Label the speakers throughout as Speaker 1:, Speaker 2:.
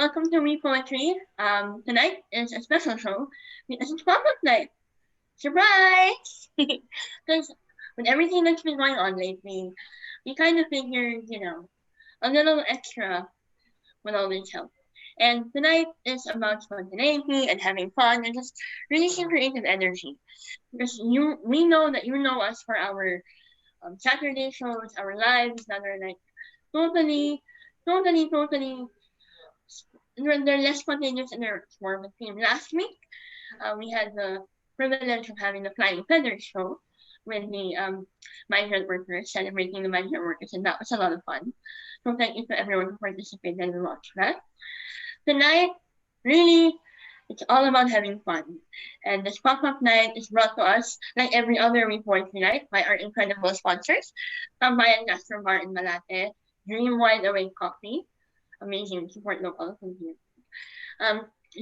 Speaker 1: welcome to Read Poetry. Tonight is a special show. It's a 12 night. Surprise! Because with everything that's been going on lately, we kind of figured, a little extra would always help. And tonight is about spontaneity and having fun and just releasing creative energy. Because we know that you know us for our Saturday shows, our lives that are like totally, totally they're less spontaneous and they're more of a theme. Last week, we had the privilege of having the Flying Feathers show with the migrant workers, celebrating the migrant workers, and that was a lot of fun. So thank you to everyone who participated and watched that. Tonight, really, it's all about having fun. And this pop-up night is brought to us, like every other report tonight, by our incredible sponsors, Tambayan Gastro Bar in Malate, Dream Wide Awake Coffee, amazing, support local from here.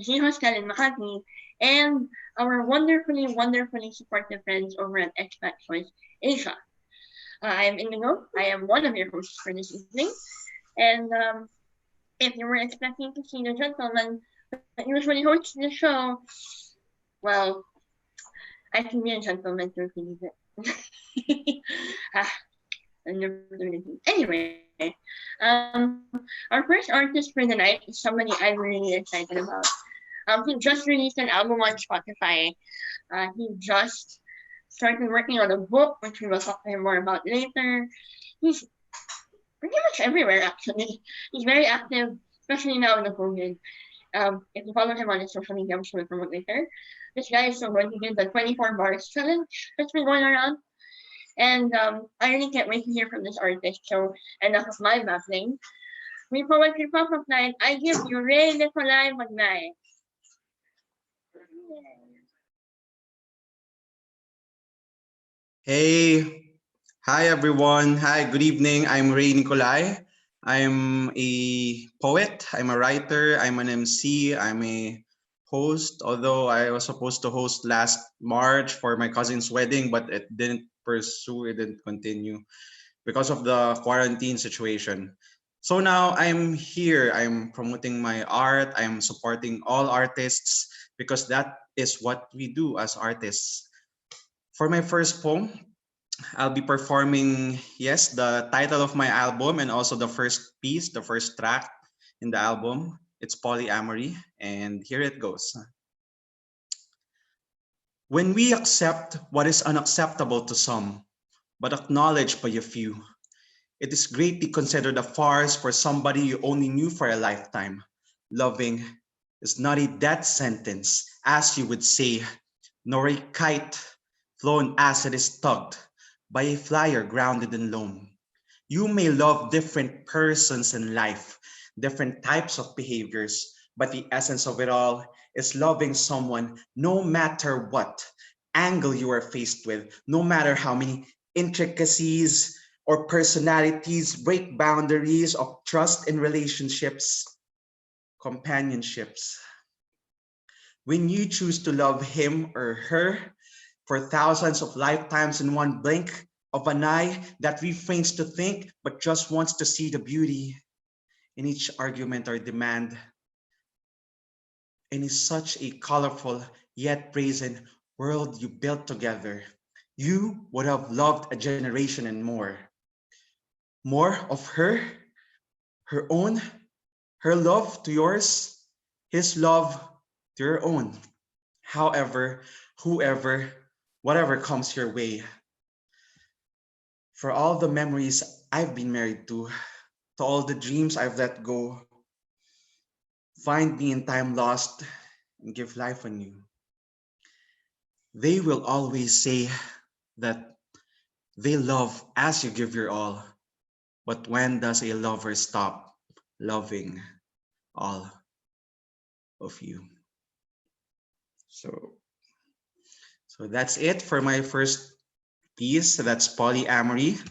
Speaker 1: G Hostel in Makati, and our wonderfully supportive friends over at Expat Choice Asia. I am Indigo. I am one of your hosts for this evening. And if you were expecting to see the gentleman that usually hosts the show, well, I can be a gentleman to believe it. Anyway, our first artist for the night is somebody I'm really excited about. He just released an album on Spotify. He just started working on a book, which we will talk to him more about later. He's pretty much everywhere, actually. He's very active, especially now in the COVID. If you follow him on his social media, I'm sure we'll promote later. This guy is so good. He did the 24 bars challenge that's been going around. And I really can't wait to hear from this artist. So enough of my babbling. We poetry pop-up night. I give you Ray Nicolai Magnay.
Speaker 2: Hey, hi everyone. Hi, good evening. I'm Ray Nicolai. I'm a poet, I'm a writer, I'm an MC, I'm a host, although I was supposed to host last March for my cousin's wedding, but it didn't continue because of the quarantine situation. So now I'm here, I'm promoting my art, I'm supporting all artists because that is what we do as artists. For my first poem, I'll be performing, yes, the title of my album and also the first piece, the first track in the album. It's Polyamory, and here it goes. When we accept what is unacceptable to some, but acknowledged by a few, it is greatly considered a farce for somebody you only knew for a lifetime. Loving is not a death sentence, as you would say, nor a kite flown as it is tugged by a flyer grounded in loam. You may love different persons in life, different types of behaviors, but the essence of it all is loving someone no matter what angle you are faced with, no matter how many intricacies or personalities break boundaries of trust in relationships, companionships. When you choose to love him or her for thousands of lifetimes in one blink of an eye that refrains to think but just wants to see the beauty in each argument or demand. And in such a colorful yet brazen world you built together, you would have loved a generation and more. More of her, her own, her love to yours, his love to your own. However, whoever, whatever comes your way. For all the memories I've been married to all the dreams I've let go, find me in time lost and give life anew. They will always say that they love as you give your all, but when does a lover stop loving all of you? So that's it for my first piece. That's Polyamory.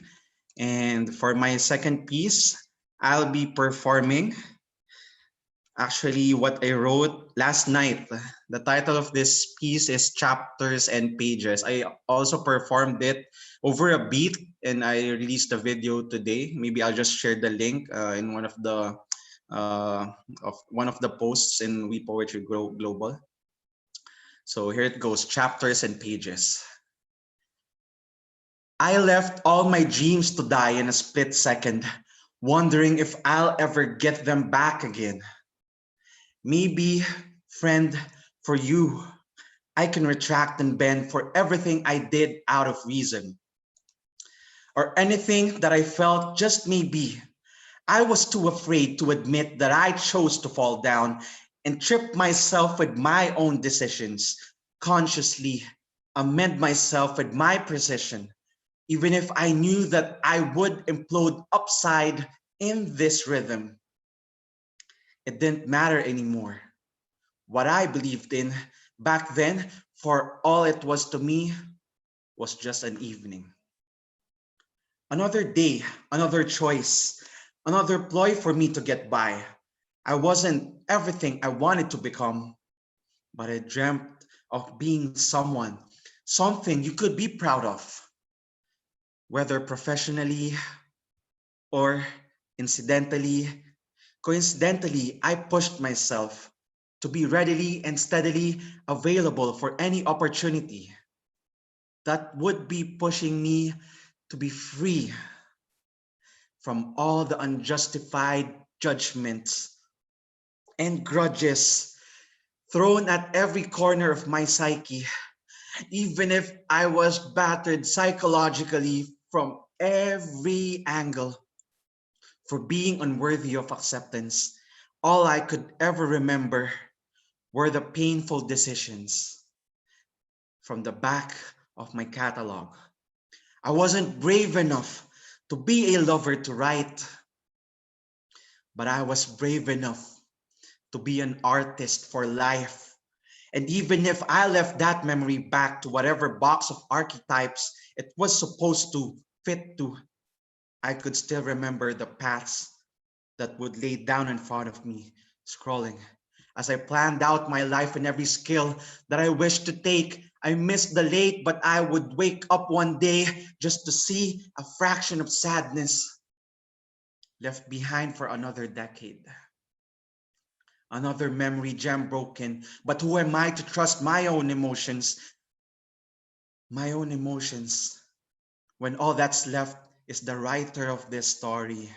Speaker 2: And for my second piece, I'll be performing actually what I wrote last night. The title of this piece is Chapters and Pages. I also performed it over a beat and I released the video today. Maybe I'll just share the link in one of the uh, of one of the posts in We Poetry Global. So here it goes, chapters and pages. I left all my dreams to die in a split second, wondering if I'll ever get them back again. Maybe, friend, for you, I can retract and bend for everything I did out of reason, or anything that I felt just maybe. I was too afraid to admit that I chose to fall down and trip myself with my own decisions, consciously amend myself with my precision, even if I knew that I would implode upside in this rhythm. It didn't matter anymore. What I believed in back then, for all it was to me, was just an evening. Another day, another choice, another ploy for me to get by. I wasn't everything I wanted to become, but I dreamt of being someone, something you could be proud of, whether professionally or incidentally. Coincidentally, I pushed myself to be readily and steadily available for any opportunity that would be pushing me to be free from all the unjustified judgments and grudges thrown at every corner of my psyche, even if I was battered psychologically from every angle for being unworthy of acceptance. All I could ever remember were the painful decisions from the back of my catalog. I wasn't brave enough to be a lover to write, but I was brave enough to be an artist for life. And even if I left that memory back to whatever box of archetypes it was supposed to fit to, I could still remember the paths that would lay down in front of me, scrolling. As I planned out my life and every skill that I wished to take, I missed the late, but I would wake up one day just to see a fraction of sadness left behind for another decade. Another memory gem broken, but who am I to trust my own emotions? My own emotions, when all that's left is the writer of this story,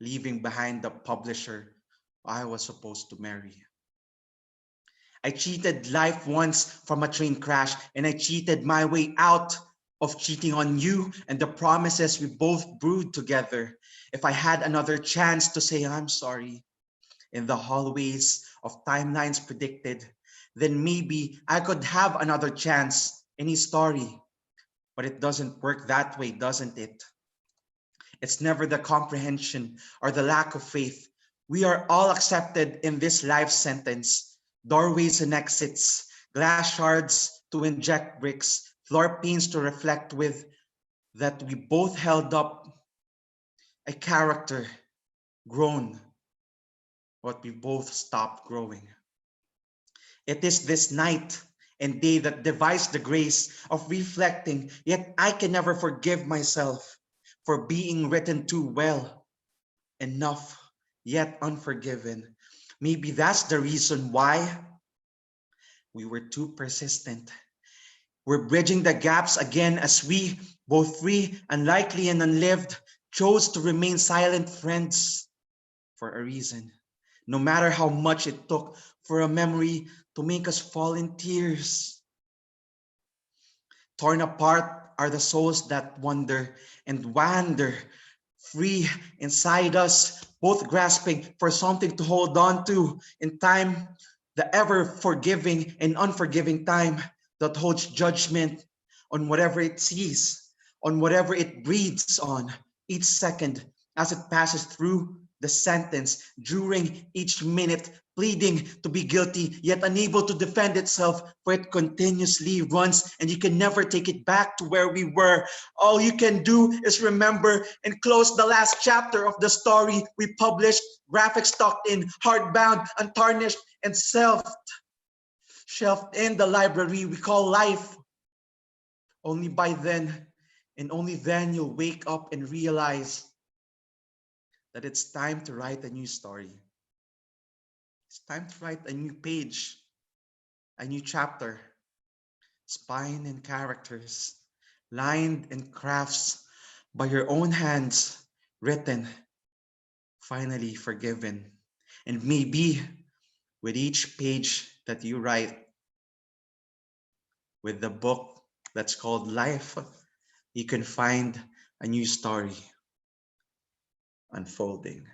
Speaker 2: leaving behind the publisher I was supposed to marry. I cheated life once from a train crash, and I cheated my way out of cheating on you and the promises we both brewed together. If I had another chance to say I'm sorry in the hallways of timelines predicted, then maybe I could have another chance in his story. But it doesn't work that way, doesn't it? It's never the comprehension or the lack of faith. We are all accepted in this life sentence. Doorways and exits, glass shards to inject bricks, floor panes to reflect with, that we both held up a character, grown, but we both stopped growing. It is this night and day that device the grace of reflecting, yet I can never forgive myself for being written too well, enough, yet unforgiven. Maybe that's the reason why we were too persistent. We're bridging the gaps again as we, both free, unlikely, and unlived, chose to remain silent friends for a reason. No matter how much it took for a memory to make us fall in tears. Torn apart are the souls that wander and wander free inside us, both grasping for something to hold on to in time, the ever forgiving and unforgiving time that holds judgment on whatever it sees, on whatever it breathes on each second as it passes through the sentence, during each minute, pleading to be guilty, yet unable to defend itself, for it continuously runs and you can never take it back to where we were. All you can do is remember and close the last chapter of the story we published, graphics tucked in, hardbound, untarnished, and shelved in the library we call life. Only by then, and only then you'll wake up and realize that it's time to write a new story. It's time to write a new page, a new chapter, spine and characters, lined and crafts by your own hands, written, finally forgiven. And maybe with each page that you write, with the book that's called life, you can find a new story unfolding.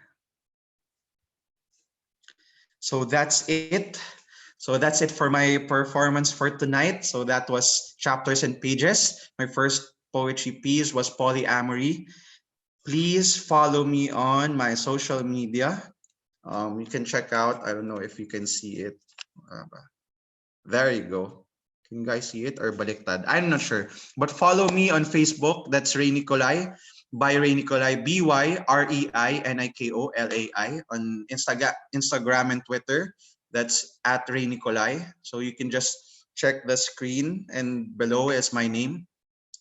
Speaker 2: So that's it. So that's it for my performance for tonight. So that was chapters and pages. My first poetry piece was polyamory. Please follow me on my social media. You can check out, I don't know if you can see it. Uh, there you go. Can you guys see it or baliktad? I'm not sure. But follow me on Facebook. That's Ray Nicolai. By Ray Nicolai. BYREINIKOLAI. On Instagram and Twitter. That's at Ray Nicolai. So you can just check the screen and below is my name.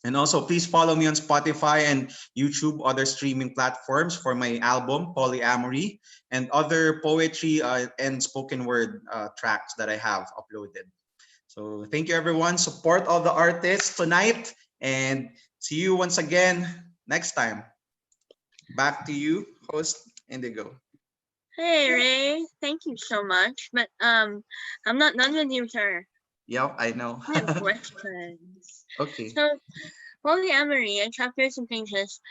Speaker 2: And also, please follow me on Spotify and YouTube, other streaming platforms for my album, Polyamory, and other poetry and spoken word tracks that I have uploaded. So thank you, everyone. Support all the artists tonight, and see you once again next time. Back to you, host Indigo.
Speaker 1: Hey Ray, thank you so much. But I'm not done with you, sir.
Speaker 2: Yep, I know.
Speaker 1: I have questions.
Speaker 2: Okay.
Speaker 1: So polyamory and chapters and pages.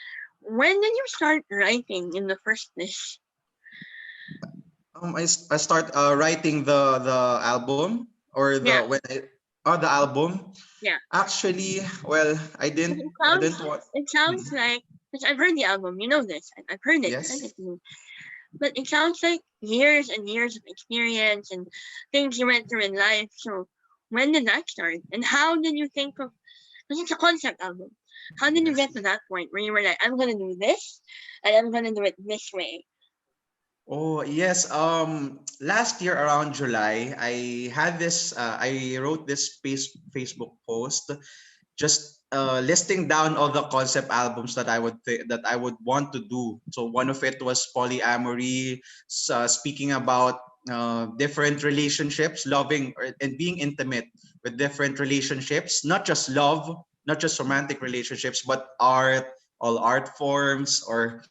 Speaker 1: When did you start writing in the first place?
Speaker 2: I start writing the album or the
Speaker 1: Yeah,
Speaker 2: when I the album.
Speaker 1: yeah.
Speaker 2: Actually, well,
Speaker 1: But it
Speaker 2: I
Speaker 1: sounds
Speaker 2: didn't want.
Speaker 1: it sounds
Speaker 2: Hmm.
Speaker 1: like, because I've heard the album. You know this. I've heard it. Sent
Speaker 2: Yes.
Speaker 1: it to me. But it sounds like years and years of experience and things you went through in life. So when did that start? And how did you think of, because it's a concept album. How did you
Speaker 2: Yes.
Speaker 1: get to that point where you were like, I'm gonna do this and I'm gonna do it this way?
Speaker 2: Oh, yes. Last year around July, I had this. I wrote this Facebook post, just listing down all the concept albums that that I would want to do. So one of it was polyamory, speaking about different relationships, loving and being intimate with different relationships, not just love, not just romantic relationships, but art, all art forms, or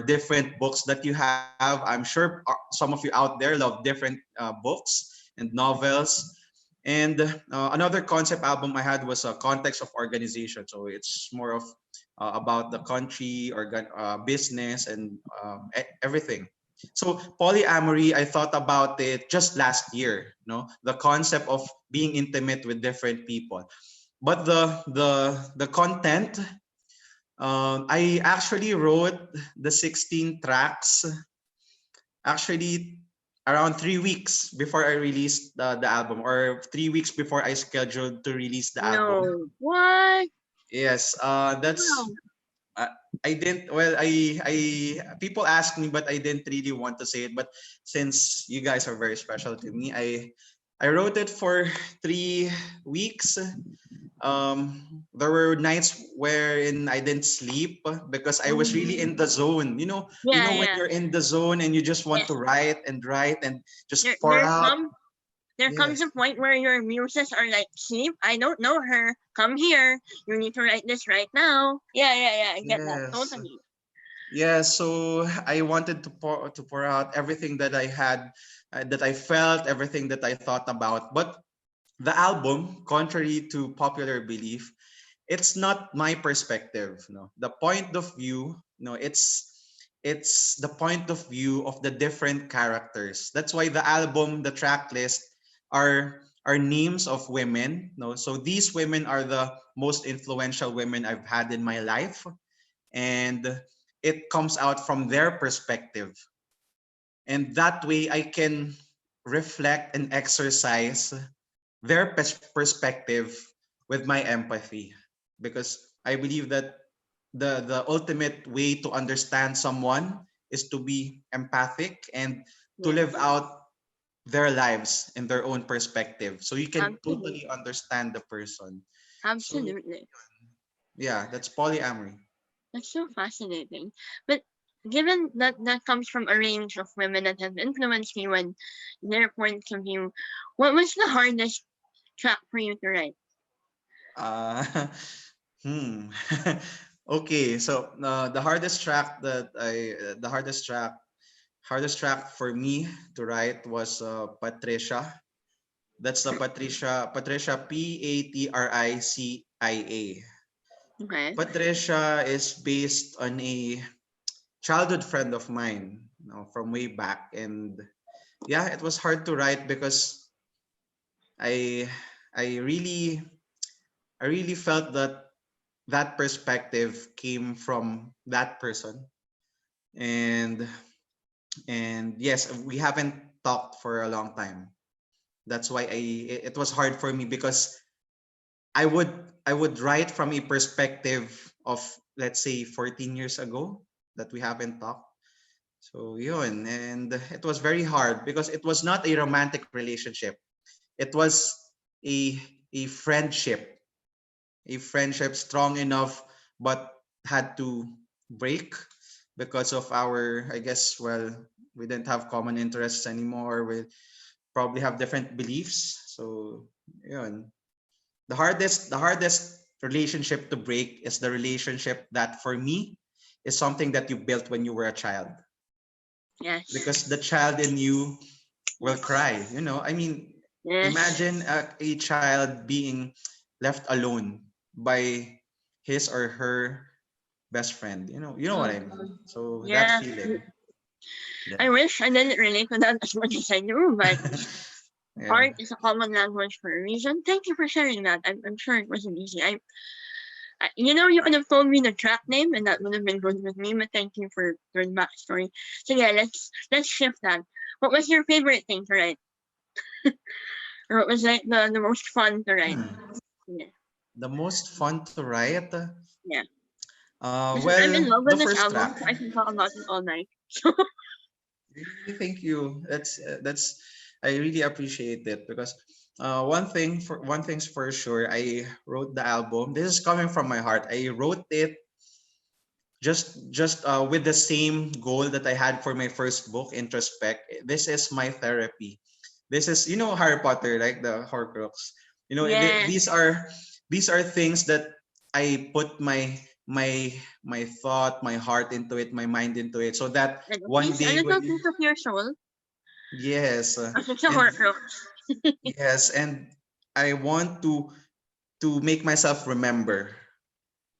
Speaker 2: different books that you have. I'm sure some of you out there love different books and novels. And another concept album I had was a context of organization. So it's more of about the country, business, and everything. So polyamory, I thought about it just last year. The concept of being intimate with different people. But the content, I actually wrote the 16 tracks actually around 3 weeks before I released the album, or 3 weeks before I scheduled to release the album.
Speaker 1: No. What?
Speaker 2: Yes, that's
Speaker 1: Wow.
Speaker 2: uh, I didn't. Well, I people ask me, but I didn't really want to say it. But since you guys are very special to me, I wrote it for 3 weeks. There were nights wherein I didn't sleep because I was really
Speaker 1: Mhm.
Speaker 2: in the zone.
Speaker 1: Yeah,
Speaker 2: When
Speaker 1: yeah.
Speaker 2: you're in the zone and you just want
Speaker 1: Yes.
Speaker 2: to write and
Speaker 1: There
Speaker 2: just pour
Speaker 1: there
Speaker 2: out.
Speaker 1: come there comes
Speaker 2: Yes,
Speaker 1: a point where your muses are like, "Sleep, I don't know her. Come here. You need to write this right now." Yeah, yeah, yeah. I get that
Speaker 2: yes,
Speaker 1: totally.
Speaker 2: yeah. So I wanted to pour out everything that I had, that I felt, everything that I thought about. But the album, contrary to popular belief, it's not my perspective. No, the point of view. No, it's the point of view of the different characters. That's why the album, the track list are names of women. No, so these women are the most influential women I've had in my life, and it comes out from their perspective, and that way I can reflect and exercise their perspective with my empathy, because I believe that the ultimate way to understand someone is to be empathic and to live
Speaker 1: Yes.
Speaker 2: out their lives in their own perspective, so you can
Speaker 1: Absolutely.
Speaker 2: totally understand the person. So
Speaker 1: Absolutely.
Speaker 2: yeah, that's polyamory.
Speaker 1: That's so fascinating. But given that that comes from a range of women that have influenced you and their points of view, what was the hardest track for you to write?
Speaker 2: Uh, hmm. Okay, so the hardest track for me to write was Patricia. That's the Patricia Patricia.
Speaker 1: Okay.
Speaker 2: Patricia is based on a childhood friend of mine, from way back, and yeah, it was hard to write because I I really I really felt that that perspective came from that person, and yes, we haven't talked for a long time. That's why it was hard for me because I would I would write from a perspective of, let's say, 14 years ago that we haven't talked. So yun, and it was very hard because it was not a romantic relationship. It was a a friendship, a friendship strong enough, but had to break because of our, I guess, well, we didn't have common interests anymore. We probably have different beliefs. So yun. The hardest relationship to break is the relationship that, for me, is something that you built when you were a child, because
Speaker 1: Yes.
Speaker 2: the child in you will
Speaker 1: Yes.
Speaker 2: cry. I mean,
Speaker 1: Yes.
Speaker 2: imagine a child being left alone by his or her best friend. You know what I mean.
Speaker 1: Mm-mm.
Speaker 2: So that
Speaker 1: Yeah.
Speaker 2: feeling. Yeah.
Speaker 1: I wish I didn't relate to that as much as I do, but
Speaker 2: Yeah.
Speaker 1: art is a common language for a reason. Thank you for sharing that. I'm sure it wasn't easy. You could have told me the track name, and that would have been good with me. But thank you for your backstory. So yeah, let's shift that. What was your favorite thing to write, or what was like the most fun to write?
Speaker 2: Hmm.
Speaker 1: Yeah,
Speaker 2: The most fun to write.
Speaker 1: yeah. Listen, I'm
Speaker 2: Well,
Speaker 1: in love
Speaker 2: the
Speaker 1: with this
Speaker 2: first
Speaker 1: album,
Speaker 2: track.
Speaker 1: so I can talk about it all night.
Speaker 2: Really, thank you. That's I really appreciate it because one thing's for sure. I wrote the album. This is coming from my heart. I wrote it just with the same goal that I had for my first book, Introspect. This is my therapy. This is, Harry Potter, like the Horcrux.
Speaker 1: Yes.
Speaker 2: These are things that I put my my thought, my heart into it, my mind into it, so that
Speaker 1: And a
Speaker 2: one
Speaker 1: piece, a
Speaker 2: day
Speaker 1: little
Speaker 2: when
Speaker 1: piece of your soul,
Speaker 2: yes,
Speaker 1: as it's a
Speaker 2: and
Speaker 1: Horcrux.
Speaker 2: yes, and I want to make myself remember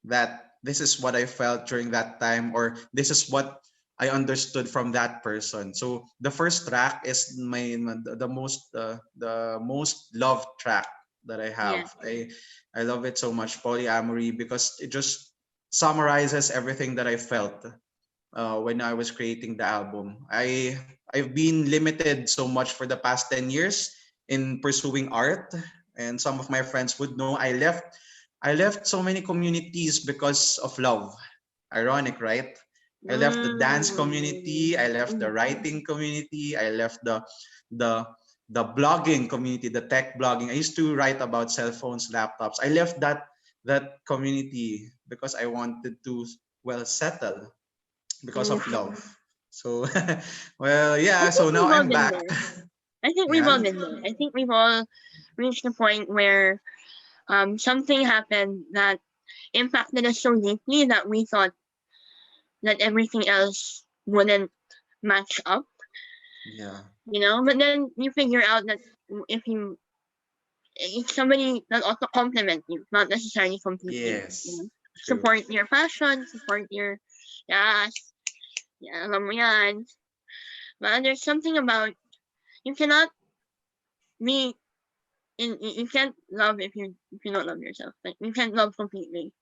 Speaker 2: that this is what I felt during that time, or this is what I understood from that person. So the first track is the most loved track that I
Speaker 1: Yeah.
Speaker 2: have. I love it so much, Polyamory, because it just summarizes everything that I felt when I was creating the album. I've been limited so much for the past 10 years in pursuing art, and some of my friends would know I left so many communities because of love. Ironic, right? I left the dance community, I left the
Speaker 1: Mm.
Speaker 2: writing community, I left the the blogging community, the tech blogging. I used to write about cell phones, laptops. I left that community because I wanted to, well, settle because of
Speaker 1: Mm.
Speaker 2: love. So well,
Speaker 1: I
Speaker 2: yeah,
Speaker 1: think
Speaker 2: so now
Speaker 1: we've all
Speaker 2: I'm
Speaker 1: been
Speaker 2: back.
Speaker 1: there. I think we've all
Speaker 2: Yeah.
Speaker 1: been there. I think we've all reached the point where something happened that impacted us so deeply that we thought that everything else wouldn't match up,
Speaker 2: Yeah.
Speaker 1: But then you figure out that if you it's somebody that also compliment you, not necessarily complete you.
Speaker 2: Yes. True.
Speaker 1: Support your passion, support your yes, yeah, alam mo yan. But there's something about you cannot be you can't love if you don't love yourself. Like you can't love completely.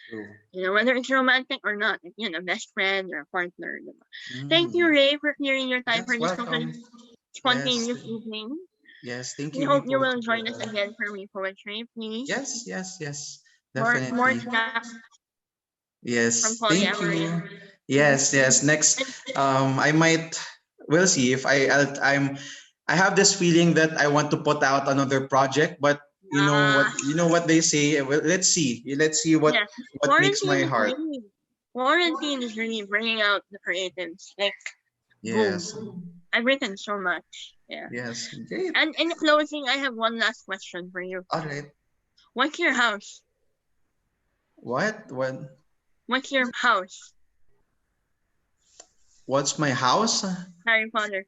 Speaker 2: True.
Speaker 1: Whether it's romantic or not, like, a best friend or a partner. Diba? Thank you,
Speaker 2: Mm.
Speaker 1: Ray, for clearing your time
Speaker 2: Yes,
Speaker 1: for this
Speaker 2: welcome. Yes.
Speaker 1: spontaneous evening.
Speaker 2: Yes, thank
Speaker 1: We
Speaker 2: you,
Speaker 1: hope you
Speaker 2: Repo.
Speaker 1: will join us again for Me Poetry, please.
Speaker 2: Yes, yes, yes.
Speaker 1: More
Speaker 2: Definitely.
Speaker 1: chat from
Speaker 2: Yes, thank
Speaker 1: polyamory.
Speaker 2: you. Yes, yes. Next,
Speaker 1: And
Speaker 2: I might. We'll see if I have this feeling that I want to put out another project, but you know what?
Speaker 1: uh,
Speaker 2: You know what they say. Well, let's see. Let's see what
Speaker 1: yes,
Speaker 2: what makes
Speaker 1: quarantine
Speaker 2: my
Speaker 1: is
Speaker 2: heart.
Speaker 1: great. quarantine is really bringing out the creatives. Like, boom.
Speaker 2: Yes.
Speaker 1: I've written so much. Yeah.
Speaker 2: Yes. Great.
Speaker 1: And in closing, I have one last question for you.
Speaker 2: All right.
Speaker 1: What's your house?
Speaker 2: What? What?
Speaker 1: What's your house?
Speaker 2: What's my house?
Speaker 1: Harry Potter.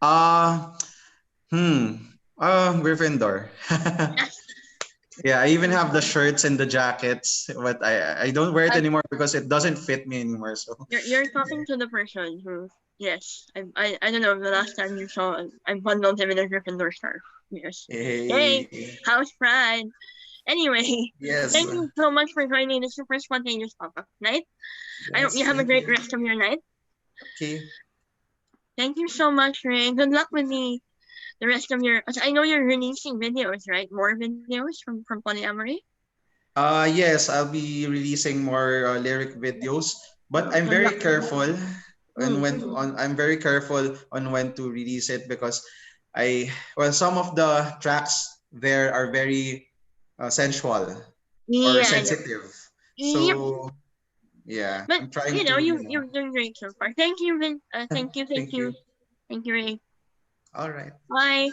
Speaker 2: Uh, hmm. Gryffindor.
Speaker 1: Yes.
Speaker 2: Yeah, I even have the shirts and the jackets, but I don't wear it
Speaker 1: I,
Speaker 2: anymore because it doesn't fit me anymore. So,
Speaker 1: you're talking to the person who, yes, I don't know the last time you saw, I bundled him in a Gryffindor scarf. Yes. Yay!
Speaker 2: hey,
Speaker 1: House pride. Anyway,
Speaker 2: yes,
Speaker 1: thank you so much for joining the super spontaneous pop-up night. I hope you
Speaker 2: yes,
Speaker 1: have a
Speaker 2: thank
Speaker 1: great
Speaker 2: you.
Speaker 1: rest of your night.
Speaker 2: Okay.
Speaker 1: Thank you so much, Ray. Good luck with the rest of your. I know you're releasing videos, right? More videos from Polyamory.
Speaker 2: Yes, I'll be releasing more lyric videos, but I'm
Speaker 1: Good luck.
Speaker 2: very careful
Speaker 1: Mm.
Speaker 2: I'm very careful on when to release it because some of the tracks there are very sensual or
Speaker 1: Yeah, I know.
Speaker 2: sensitive.
Speaker 1: Yep.
Speaker 2: So yeah,
Speaker 1: But
Speaker 2: I'm trying to,
Speaker 1: you're doing great so far. Thank you, Vin.
Speaker 2: thank you.
Speaker 1: Thank you, Ray.
Speaker 2: All right.
Speaker 1: Bye.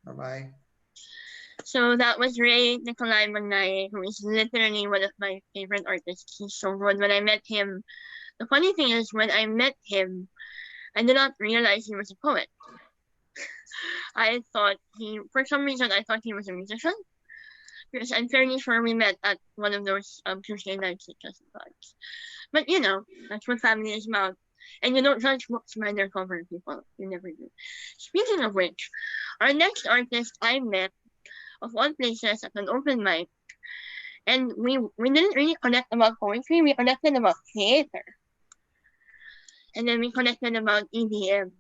Speaker 2: Bye bye.
Speaker 1: So that was Ray Nikolai Magnaye, who is literally one of my favorite artists. He's so good. When I met him, the funny thing is, when I met him, I did not realize he was a poet. For some reason, I thought he was a musician. Because I'm fairly sure we met at one of those Tuesday nights at Just Vibes. But that's what family is about. And you don't judge books by their cover, people. You never do. Speaking of which, our next artist I met of all places at an open mic, and we didn't really connect about poetry. We connected about theater, and then we connected about EDM.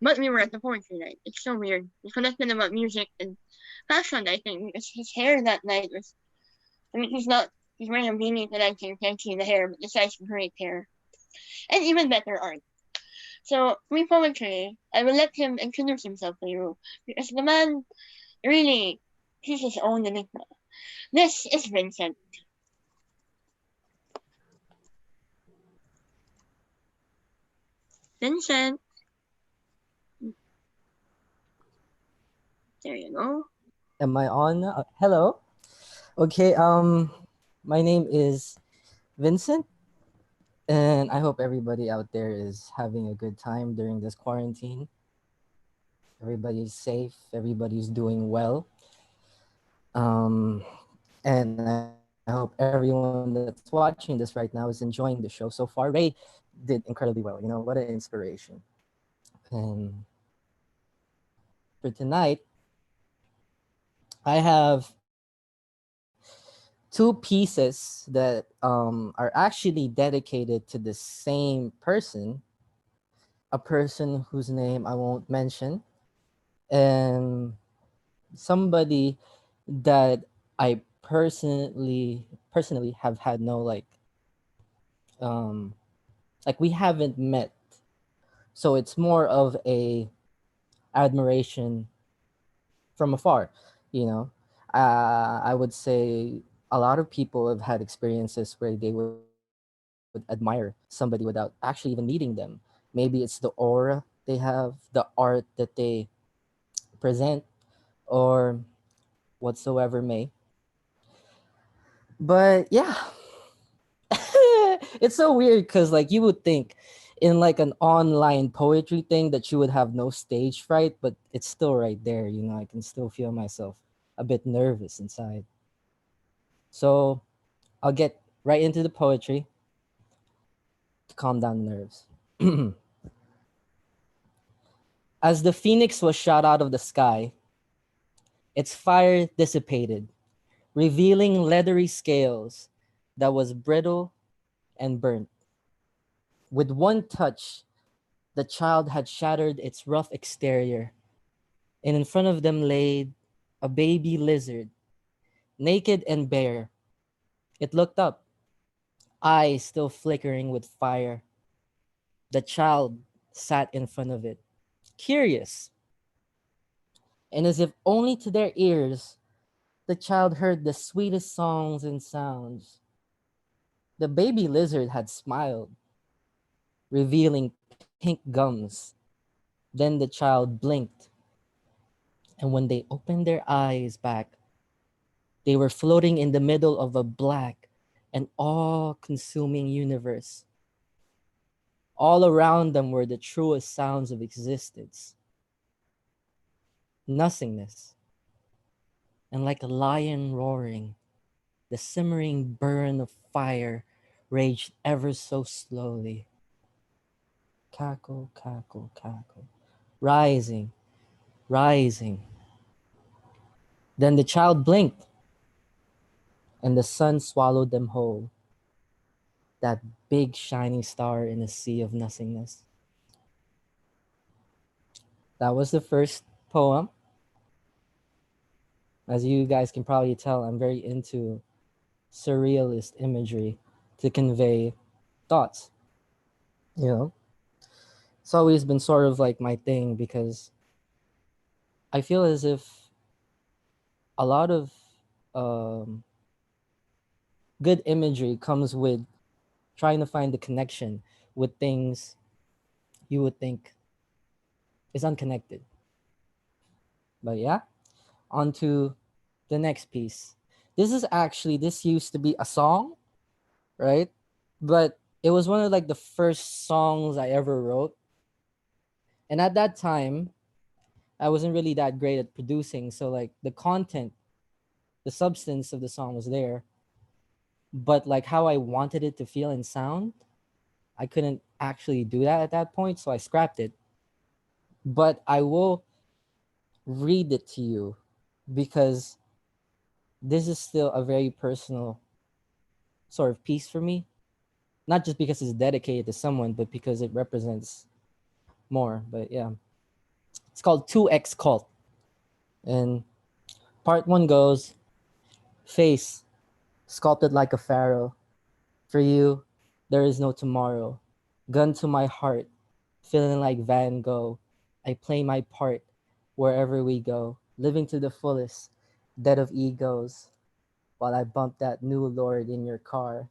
Speaker 1: But we were at the poetry night. It's so weird. We connected about music and fashion, I think, because his hair that night was. I mean, He's wearing a beanie that I can't see the hair, but this guy's great hair and even better art. So, with poetry, I will let him introduce himself to you because the man really, he's his own enigma. This is Vincent. Vincent, there you go.
Speaker 3: Am I on? Hello. Okay. My name is Vincent, and I hope everybody out there is having a good time during this quarantine. Everybody's safe. Everybody's doing well. Um, and I hope everyone that's watching this right now is enjoying the show so far. Ray did incredibly well. What an inspiration. And for tonight, I have two pieces that are actually dedicated to the same person, a person whose name I won't mention, and somebody that I personally have had no um we haven't met. So it's more of a admiration from afar, you know. I would say a lot of people have had experiences where they would admire somebody without actually even meeting them. Maybe it's the aura they have, the art that they present, or whatsoever may. But yeah, it's so weird because you would think in an online poetry thing that you would have no stage fright, but it's still right there. I can still feel myself a bit nervous inside. So I'll get right into the poetry to calm down the nerves. As the phoenix was shot out of the sky, its fire dissipated, revealing leathery scales that was brittle and burnt. With one touch, the child had shattered its rough exterior, and in front of them lay a baby lizard, naked and bare. It looked up, eyes still flickering with fire. The child sat in front of it, curious, and as if only to their ears, the child heard the sweetest songs and sounds. The baby lizard had smiled, revealing pink gums. Then the child blinked, and when they opened their eyes back, they were floating in the middle of a black and all consuming universe. All around them were the truest sounds of existence, nothingness, and like a lion roaring, the simmering burn of fire raged ever so slowly. Cackle, cackle, cackle, rising, rising. Then the child blinked, and the sun swallowed them whole, that big shining star in a sea of nothingness. That was the first poem. As you guys can probably tell, I'm very into surrealist imagery to convey thoughts. You know, it's always been sort of like my thing because I feel as if a lot of um, good imagery comes with trying to find the connection with things you would think is unconnected. But yeah, on to the next piece. This used to be a song, right? But it was one of like the first songs I ever wrote. And at that time, I wasn't really that great at producing. So like the content, the substance of the song was there, but like how I wanted it to feel and sound, I couldn't actually do that at that point. So I scrapped it. But I will read it to you because this is still a very personal sort of piece for me. Not just because it's dedicated to someone, but because it represents more. But yeah, it's called 2X Cult. And part one goes, face sculpted like a pharaoh. For you, there is no tomorrow. Gun to my heart, feeling like Van Gogh. I play my part wherever we go, living to the fullest, dead of egos, while I bump that new lord in your car.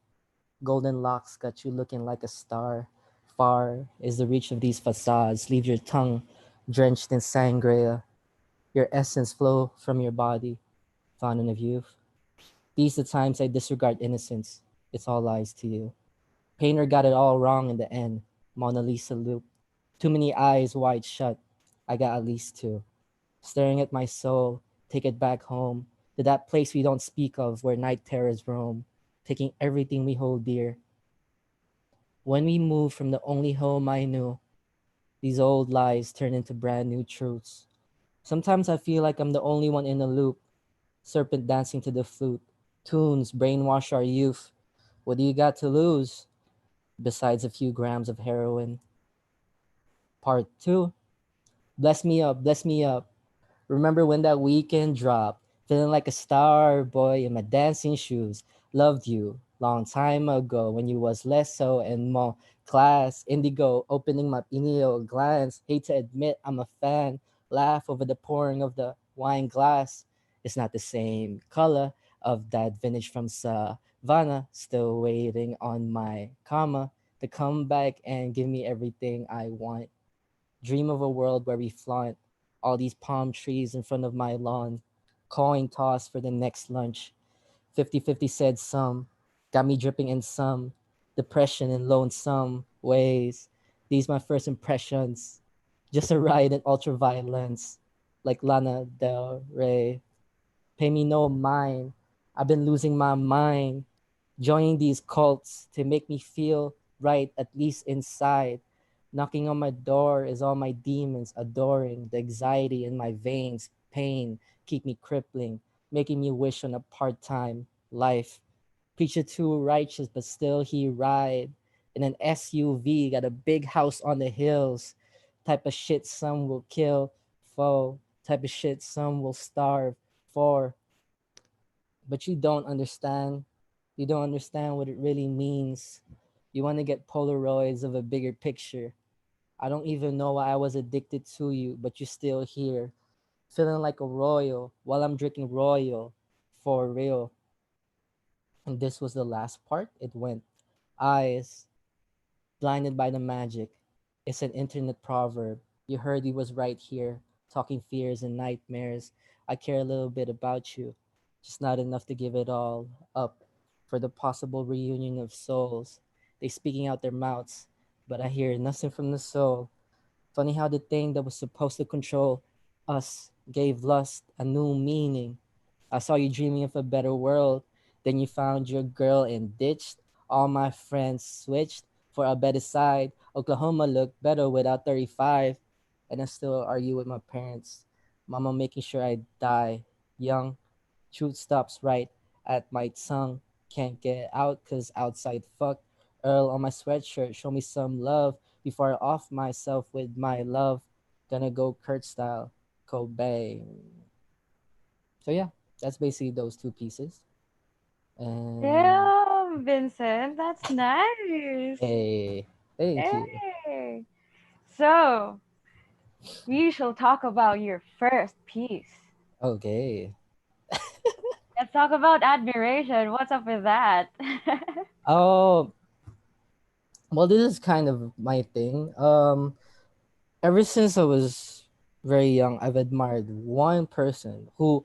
Speaker 3: Golden locks got you looking like a star. Far is the reach of these facades. Leave your tongue drenched in sangria. Your essence flow from your body, fountain of youth. These the times I disregard innocence. It's all lies to you. Painter got it all wrong in the end. Mona Lisa loop. Too many eyes wide shut. I got at least two. Staring at my soul, take it back home to that place we don't speak of where night terrors roam, taking everything we hold dear. When we move from the only home I knew, these old lies turn into brand new truths. Sometimes I feel like I'm the only one in the loop, serpent dancing to the flute. Tunes brainwash our youth. What do you got to lose? Besides a few grams of heroin. Part 2. Bless me up, bless me up. Remember when that weekend dropped? Feeling like a star boy in my dancing shoes. Loved you long time ago when you was less so and more class. Indigo opening my pineal glance. Hate to admit I'm a fan. Laugh over the pouring of the wine glass. It's not the same color of that vintage from Savannah. Still waiting on my karma to come back and give me everything I want. Dream of a world where we flaunt all these palm trees in front of my lawn. Coin toss for the next lunch. 50-50 said some. Got me dripping in some. Depression in lonesome ways. These my first impressions. Just a ride in ultraviolence. Like Lana Del Rey. Pay me no mind. I've been losing my mind. Joining these cults to make me feel right, at least inside. Knocking on my door is all my demons adoring. The anxiety in my veins, pain, keep me crippling, making me wish on a part-time life. Preacher too righteous, but still he ride in an SUV, got a big house on the hills. Type of shit some will kill for, type of shit some will starve for. But you don't understand. You don't understand what it really means. You want to get Polaroids of a bigger picture. I don't even know why I was addicted to you, but you're still here, feeling like a royal while I'm drinking royal for real. And this was the last part. It went. eyes blinded by the magic. It's an internet proverb. You heard he was right here, talking fears and nightmares. I care a little bit about you, just not enough to give it all up for the possible reunion of souls. They speaking out their mouths, but I hear nothing from the soul. Funny how the thing that was supposed to control us gave lust a new meaning. I saw you dreaming of a better world. Then you found your girl and ditched. All my friends switched for a better side. Oklahoma looked better without 35. And I still argue with my parents. Mama making sure I die young. Truth stops right at my tongue. Can't get out cause outside fuck. Earl on my sweatshirt, show me some love before I off myself with my love. Gonna go Kurt style, Cobain. So yeah, that's basically those two pieces. And
Speaker 4: Damn, Vincent, that's nice.
Speaker 3: hey, thank you.
Speaker 4: Hey. So, we shall talk about your first piece.
Speaker 3: Okay.
Speaker 4: Let's talk about admiration. What's up with that?
Speaker 3: Oh, well, this is kind of my thing. Ever since I was very young, I've admired one person who,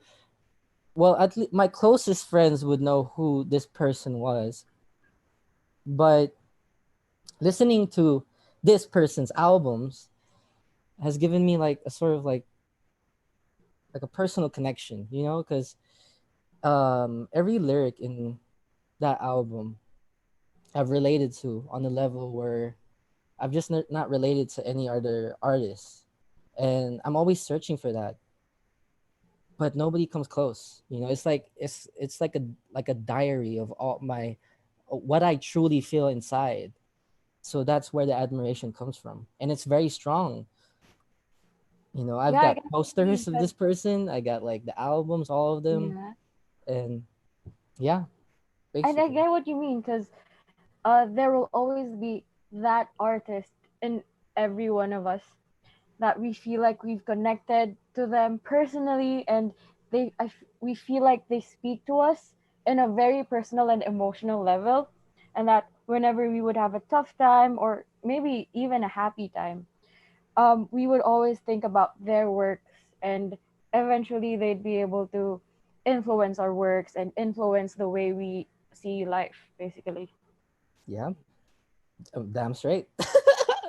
Speaker 3: well, at least my closest friends would know who this person was. But listening to this person's albums has given me like a sort of like a personal connection, you know, because every lyric in that album I've related to on a level where I've just not related to any other artist, and I'm always searching for that, but nobody comes close. You know, it's like a diary of all my what I truly feel inside. So that's where the admiration comes from, and it's very strong. You know, I've
Speaker 4: Yeah, I
Speaker 3: got
Speaker 4: get what you mean.
Speaker 3: posters of
Speaker 4: 'Cause
Speaker 3: this person. I got like the albums, all of them,
Speaker 4: yeah,
Speaker 3: and yeah,
Speaker 4: and I
Speaker 3: basically.
Speaker 4: get what you mean because there will always be that artist in every one of us that we feel like we've connected to them personally, and we feel like they speak to us in a very personal and emotional level, and that whenever we would have a tough time or maybe even a happy time, we would always think about their works, and eventually they'd be able to influence our works and influence the way we see life, basically.
Speaker 3: Yeah, damn straight.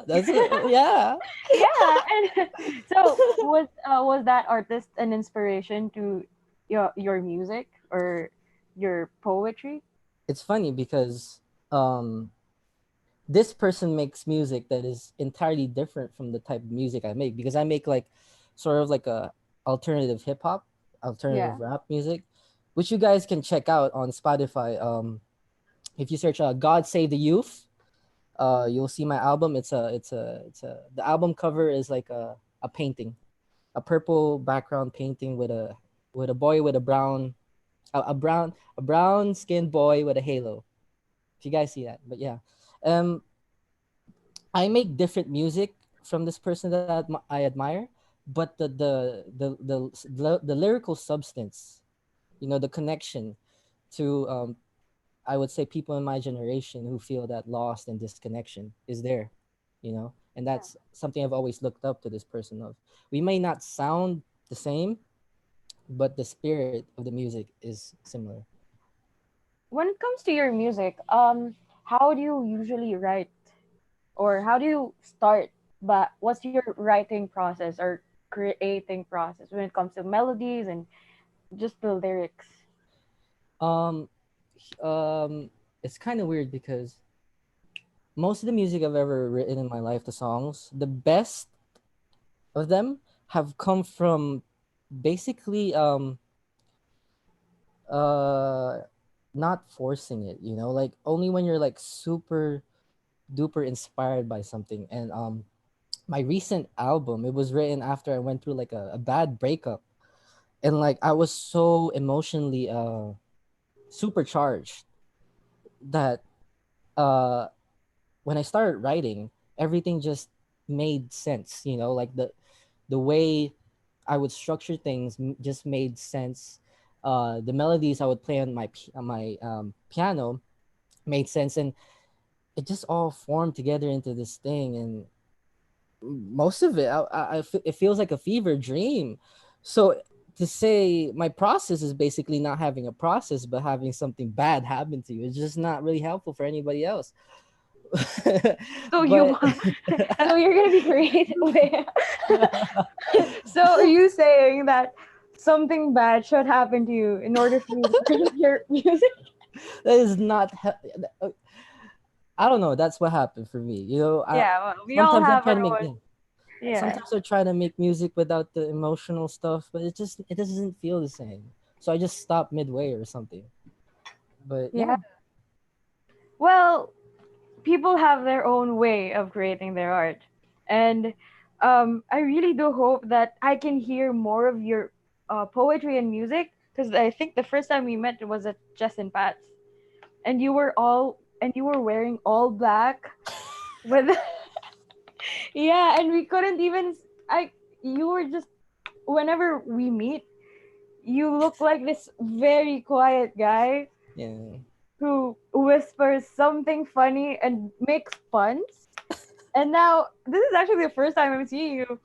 Speaker 3: That's yeah.
Speaker 4: Yeah, and so was that artist an inspiration to your music or your poetry?
Speaker 3: It's funny because um this person makes music that is entirely different from the type of music I make, because I make like sort of like a alternative hip hop,
Speaker 4: Yeah,
Speaker 3: alternative rap music, which you guys can check out on Spotify. If you search God Save the Youth, you'll see my album. It's a the album cover is like a painting, a purple background painting with a boy with a brown a brown skinned boy with a halo. If you guys see that, but yeah, um, I make different music from this person that I admire, but the lyrical substance, you know, the connection to I would say people in my generation who feel that lost and disconnection is there, you know, and that's something I've always looked up to this person of. We may not sound the same, but the spirit of the music is similar.
Speaker 4: when it comes to your music, how do you usually write, or how do you start, but what's your writing process or creating process when it comes to melodies and just the lyrics?
Speaker 3: Um, it's kind of weird because most of the music I've ever written in my life, the songs, the best of them have come from basically uh not forcing it, you know, like only when you're like super duper inspired by something. And my recent album, it was written after I went through like a bad breakup, and like I was so emotionally supercharged that uh when I started writing, everything just made sense, you know, like the way I would structure things just made sense. The melodies I would play on my piano made sense, and it just all formed together into this thing, and most of it, it feels like a fever dream. So to say my process is basically not having a process, but having something bad happen to you, it's just not really helpful for anybody else.
Speaker 4: So you
Speaker 3: But
Speaker 4: want, so you're gonna be creative. So are you saying that something bad should happen to you in order for you to create your music?
Speaker 3: that is not. I don't know. That's what happened for me. You know,
Speaker 4: Yeah, well, we all
Speaker 3: sometimes I
Speaker 4: have
Speaker 3: try to
Speaker 4: our
Speaker 3: make,
Speaker 4: own.
Speaker 3: yeah,
Speaker 4: Yeah,
Speaker 3: sometimes I try to make music without the emotional stuff, but it doesn't feel the same. So I just stop midway or something. But
Speaker 4: yeah.
Speaker 3: yeah,
Speaker 4: Well, people have their own way of creating their art, and I really do hope that I can hear more of your poetry and music, because I think the first time we met was at Jess and Pat's, and you were wearing all black with yeah, and we couldn't even I you were just whenever we meet, you look like this very quiet guy
Speaker 3: yeah.
Speaker 4: who whispers something funny and makes puns. And now this is actually the first time I'm seeing you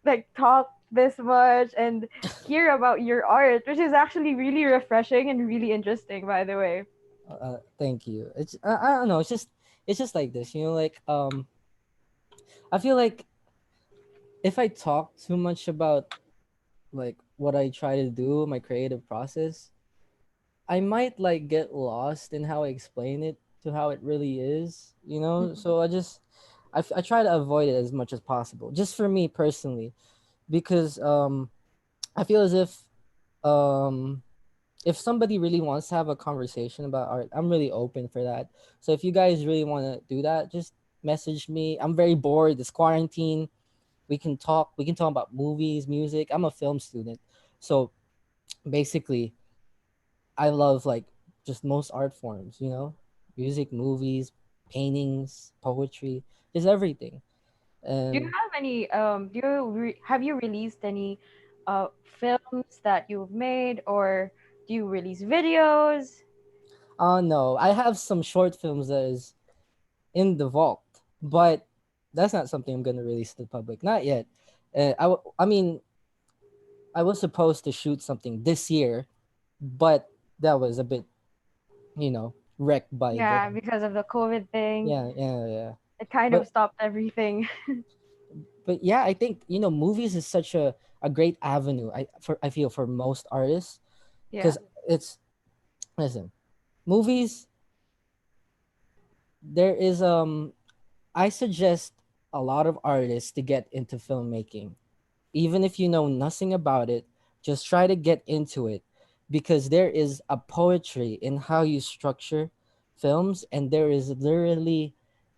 Speaker 4: like talk this much and hear about your art, which is actually really refreshing and really interesting, by the way.
Speaker 3: Thank you. It's I don't know. It's just like this. You know, like I feel like if I talk too much about like what I try to do, my creative process, I might like get lost in how I explain it to how it really is, you know? So I try to avoid it as much as possible, just for me personally, because I feel as um if somebody really wants to have a conversation about art, I'm really open for that. So if you guys really want to do that, just message me. I'm very bored. It's quarantine. We can talk about movies, music. I'm a film student. So basically, I love like just most art forms, you know, music, movies, paintings, poetry, just everything.
Speaker 4: Do you
Speaker 3: And
Speaker 4: have any have you released any films that you've made, or do you release videos?
Speaker 3: no, I have some short films that is in the vault, but that's not something I'm gonna release to the public. Not yet. I mean, I was supposed to shoot something this year, but that was a bit, you know, wrecked by the,
Speaker 4: Yeah, because of the COVID thing,
Speaker 3: yeah.
Speaker 4: it kind of
Speaker 3: But
Speaker 4: stopped everything.
Speaker 3: yeah, I think movies is such a great avenue. I feel for most artists
Speaker 4: Yeah.
Speaker 3: because it's listen, movies. There is I suggest a lot of artists to get into filmmaking, even if you know nothing about it. Just try to get into it because there is a poetry in how you structure films, and there is literally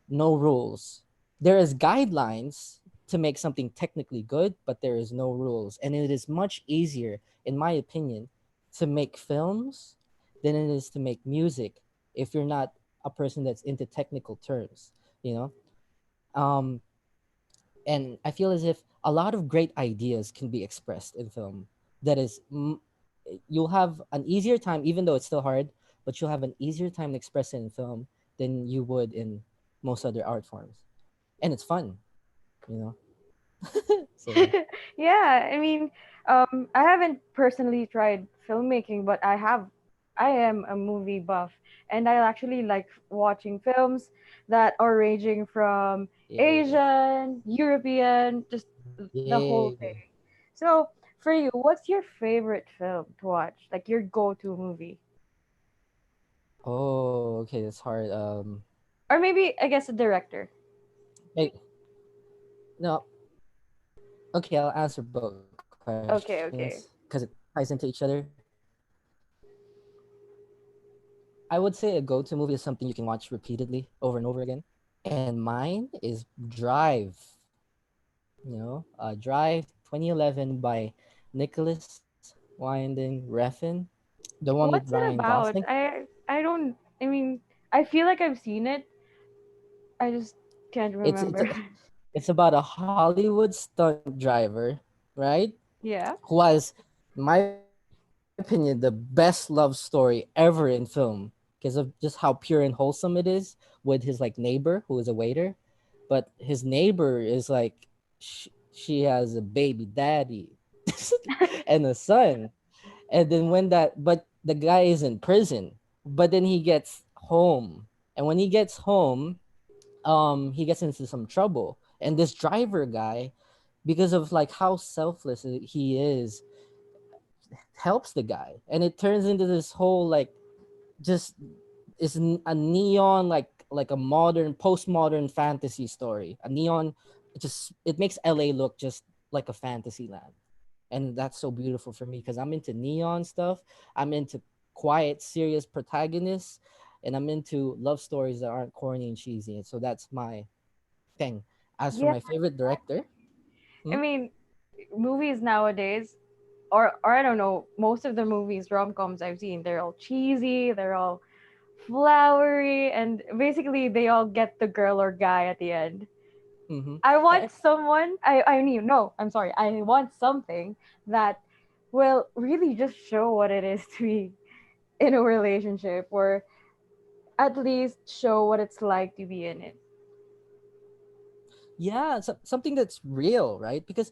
Speaker 3: no rules. There is guidelines to make something technically good, but there is no rules. And it is much easier, in my opinion, to make films than it is to make music if you're not a person that's into technical terms, you know? Um, and I feel as if a lot of great ideas can be expressed in film. That is, you'll have an easier time, even though it's still hard, but you'll have an easier time to express it in film than you would in most other art forms, and it's fun, you know. So yeah.
Speaker 4: Yeah, I mean, I haven't personally tried filmmaking, but I am a movie buff, and I actually like watching films that are ranging from
Speaker 3: Yeah,
Speaker 4: Asian, European, just the whole
Speaker 3: yeah.
Speaker 4: thing. So, for you, what's your favorite film to watch? Like your go-to movie?
Speaker 3: Oh, okay, that's hard.
Speaker 4: Or maybe, I guess, a director.
Speaker 3: Hey, no, okay, I'll answer both questions because
Speaker 4: Okay,
Speaker 3: it
Speaker 4: okay.
Speaker 3: ties into each other. I would say a go-to movie is something you can watch repeatedly over and over again. And mine is Drive. You know, Drive 2011 by Nicholas Winding Refn, the one with
Speaker 4: What's it
Speaker 3: Ryan
Speaker 4: about?
Speaker 3: Gosling.
Speaker 4: I don't. I mean, I feel like I've seen it. I just can't
Speaker 3: It's it's
Speaker 4: remember.
Speaker 3: it's about a Hollywood stunt driver, right?
Speaker 4: Yeah.
Speaker 3: Who has, in my opinion, the best love story ever in film because of just how pure and wholesome it is. with his like neighbor who is a waiter, but his neighbor is like she has a baby daddy and a son. And then when that but the guy is in prison, but then he gets home. And when he gets home, he gets into some trouble. And this driver guy, because of like how selfless he is, helps the guy. And it turns into this whole like just a neon like a modern postmodern fantasy story. A neon, it makes LA look just like a fantasy land. And that's so beautiful for me because I'm into neon stuff. I'm into quiet, serious protagonists, and I'm into love stories that aren't corny and cheesy. And so that's my thing. As for
Speaker 4: Yeah,
Speaker 3: my favorite director,
Speaker 4: I
Speaker 3: hmm?
Speaker 4: mean, movies nowadays, or I don't know, most of the movies, rom-coms I've seen, they're all cheesy, they're all flowery, and basically they all get the girl or guy at the end.
Speaker 3: Mm-hmm.
Speaker 4: I want someone, I mean, no, I'm sorry, I want something that will really just show what it is to be in a relationship, or at least show what it's like to be in it.
Speaker 3: Yeah, something that's real, right? Because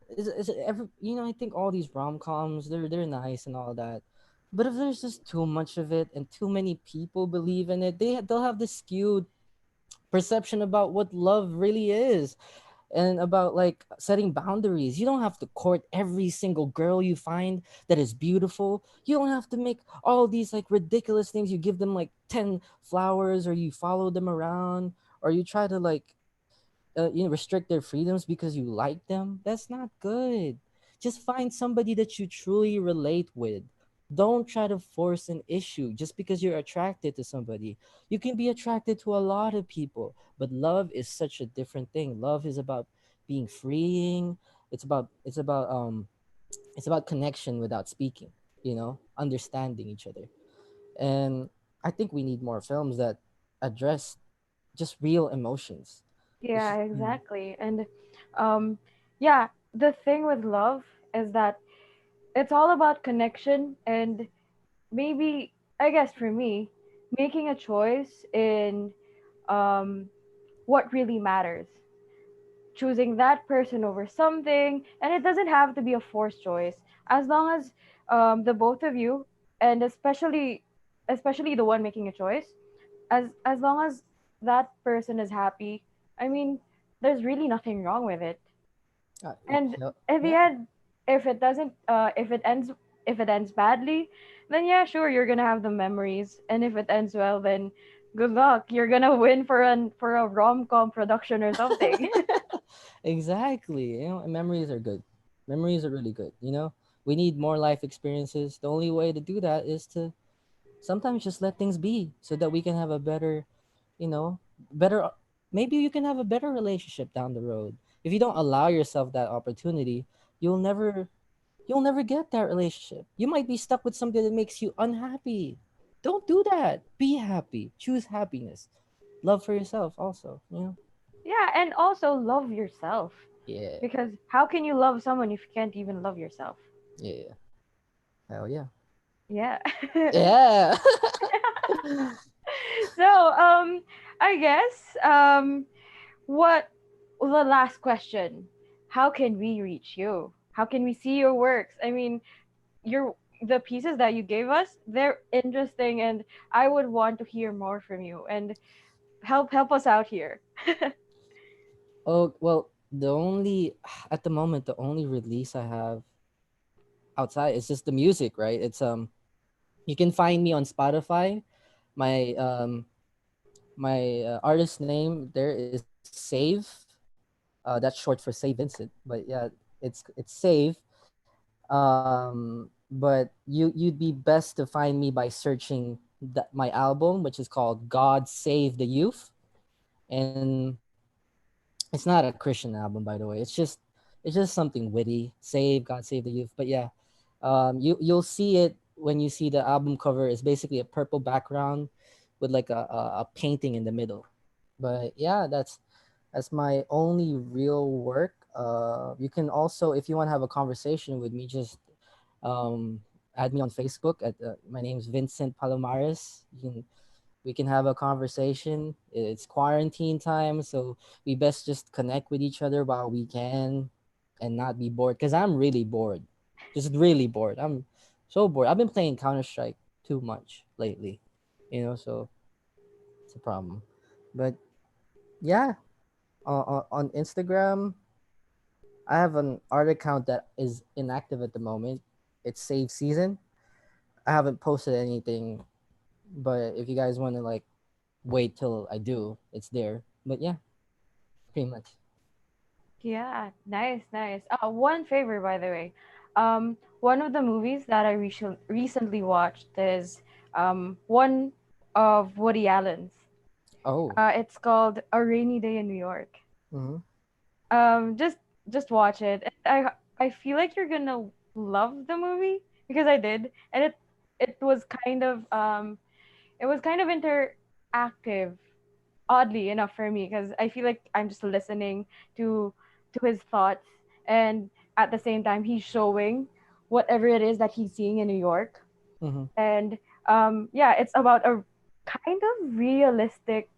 Speaker 3: is every I think all these rom-coms, they're nice and all that, but if there's just too much of it and too many people believe in it, they'll have this skewed perception about what love really is, and about like setting boundaries. You don't have to court every single girl you find that is beautiful. You don't have to make all these like ridiculous things. You give them like 10 flowers, or you follow them around, or you try to like restrict their freedoms because you like them. That's not good. Just find somebody that you truly relate with. Don't try to force an issue just because you're attracted to somebody. You can be attracted to a lot of people, but love is such a different thing. Love is about being freeing. It's about connection without speaking, understanding each other. And I think we need more films that address just real emotions. It's
Speaker 4: Yeah,
Speaker 3: just,
Speaker 4: exactly. And um yeah, the thing with love is that it's all about connection, and maybe, I guess for me, making a choice in um what really matters, choosing that person over something. And it doesn't have to be a forced choice, as long as the both of you, and especially the one making a choice, as long as that person is happy, I mean, there's really nothing wrong with it. And at the
Speaker 3: yeah,
Speaker 4: end, if it doesn't if it ends badly, then yeah, sure, you're gonna have the memories. And if it ends well, then good luck, you're gonna win for a rom-com production or something.
Speaker 3: exactly. And memories are good. Memories are really good. We need more life experiences. The only way to do that is to sometimes just let things be so that we can have a better, you know, better, maybe you can have a better relationship down the road. If you don't allow yourself that opportunity, you'll never, you'll never get that relationship. You might be stuck with something that makes you unhappy. Don't do that. Be happy. Choose happiness. Love for yourself also.
Speaker 4: Yeah, and also love yourself,
Speaker 3: Yeah.
Speaker 4: because how can you love someone if you can't even love yourself?
Speaker 3: Yeah. Hell yeah.
Speaker 4: Yeah.
Speaker 3: Yeah.
Speaker 4: So, I guess, what the last question? How can we reach you? How can we see your works? I mean, your the pieces that you gave us, they're interesting, and I would want to hear more from you, and help us out here.
Speaker 3: Oh, well, at the moment, the only release I have outside is just the music, right? You can find me on Spotify. My artist name there is Save. That's short for Save Vincent, but yeah, it's Save. But you'd be best to find me by searching my album, which is called God Save the Youth. And it's not a Christian album, by the way. It's just something witty. Save God Save the Youth. But yeah, you'll see it when you see the album cover. It's basically a purple background with like a painting in the middle. But yeah, that's my only real work. You can also, if you want to have a conversation with me, just um, add me on Facebook. My name's Vincent Palomares. You can we can have a conversation. It's quarantine time, so we best just connect with each other while we can and not be bored. Because I'm really bored. Just really bored. I'm so bored. I've been playing Counter Strike too much lately, so it's a problem. But yeah, on Instagram, I have an art account that is inactive at the moment. It's save season. I haven't posted anything, but if you guys want to like wait till I do, it's there. But yeah, pretty much.
Speaker 4: Yeah, nice, nice. One favor, by the way. One of the movies that I recently watched is one of Woody Allen's.
Speaker 3: Oh.
Speaker 4: It's called A Rainy Day in New York.
Speaker 3: Mm-hmm.
Speaker 4: Just watch it. I feel like you're gonna love the movie because I did, and it was kind of interactive, oddly enough for me, because I feel like I'm just listening to his thoughts, and at the same time he's showing whatever it is that he's seeing in New York.
Speaker 3: Mm-hmm.
Speaker 4: And yeah, it's about a kind of realistic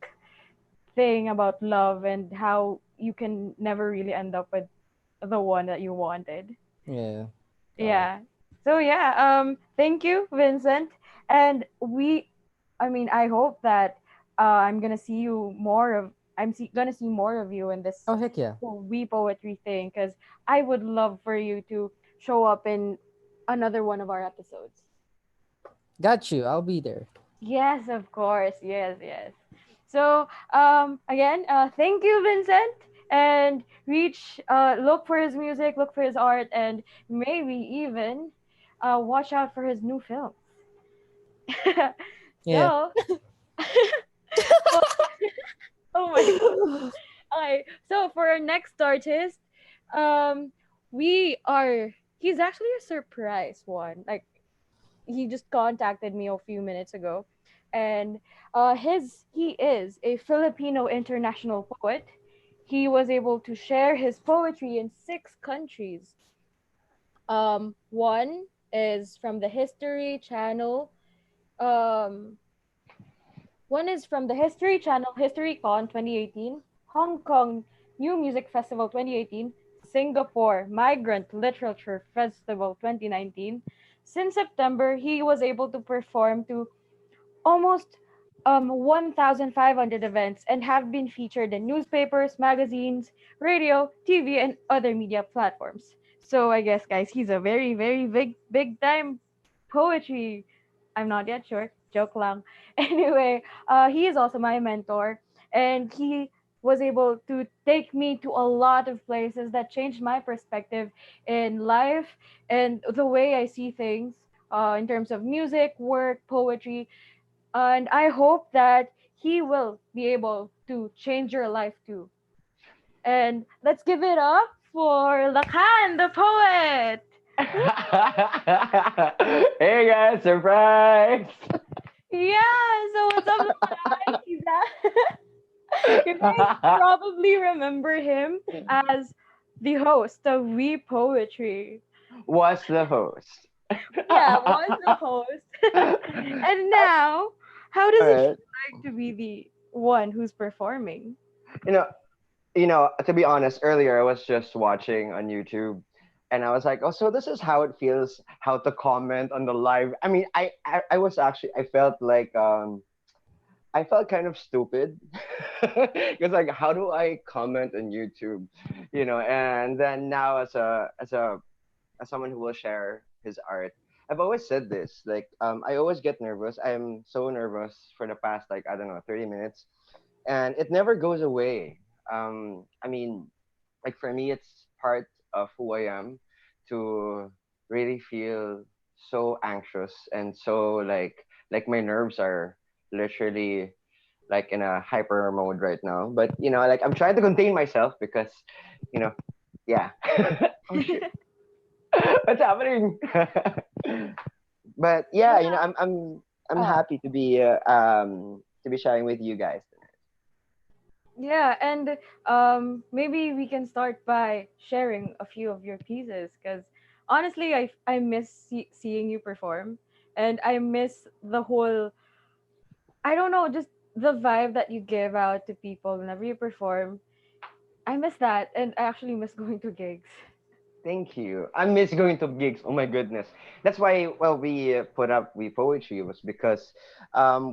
Speaker 4: thing about love and how you can never really end up with the one that you wanted.
Speaker 3: Yeah. Got it.
Speaker 4: Yeah. So yeah, thank you, Vincent. And I mean, I hope that I'm gonna see you more of. Gonna see more of you in this
Speaker 3: Oh heck yeah.
Speaker 4: whole we poetry thing, because I would love for you to show up in another one of our episodes.
Speaker 3: Got you. I'll be there.
Speaker 4: Yes, of course. Yes, yes. So, again, thank you, Vincent. And look for his music, look for his art, and maybe even watch out for his new films.
Speaker 3: Yeah.
Speaker 4: So, well, oh my god. Okay, so for our next artist, um, he's actually a surprise one. Like, he just contacted me a few minutes ago, and he is a Filipino international poet. He was able to share his poetry in 6 countries. One is from the History Channel. Um, One is from the History Channel HistoryCon 2018, Hong Kong New Music Festival 2018, Singapore Migrant Literature Festival 2019. Since September, he was able to perform to almost 1,500 events and have been featured in newspapers, magazines, radio, TV, and other media platforms. So I guess, guys, he's a very, very big time poetry. I'm not yet sure. Joke lang. Anyway, he is also my mentor, and he was able to take me to a lot of places that changed my perspective in life and the way I see things in terms of music, work, poetry, and I hope that he will be able to change your life too. And let's give it up for Lakan, the poet. Woo!
Speaker 5: Hey guys, surprise!
Speaker 4: Yeah, so what's up, Lakan? You guys probably remember him as the host of We Poetry.
Speaker 5: Was the host.
Speaker 4: Yeah, was the host. And now, how does it
Speaker 5: Alright.
Speaker 4: feel like to be the one who's performing?
Speaker 5: You know, to be honest, earlier I was just watching on YouTube and I was like, oh, so this is how it feels, how to comment on the live. I mean, I was actually, I felt kind of stupid because like, how do I comment on YouTube, and then now as someone who will share his art, I've always said this. Like, I always get nervous. I'm so nervous for the past, like, I don't know, 30 minutes, and it never goes away. I mean, like for me, it's part of who I am to really feel so anxious and so like my nerves are literally like in a hyper mode right now. But like I'm trying to contain myself because, you know, yeah. Oh shit. What's happening? But yeah,
Speaker 4: Yeah.
Speaker 5: I'm
Speaker 4: Oh,
Speaker 5: happy to be sharing with you guys.
Speaker 4: yeah, and maybe we can start by sharing a few of your pieces, because honestly, I miss seeing you perform, and I miss the whole I don't know, just the vibe that you give out to people whenever you perform. I miss that, and I actually miss going to gigs.
Speaker 5: Thank you. I miss going to gigs. Oh my goodness. That's why, well, we put up We Poetry was because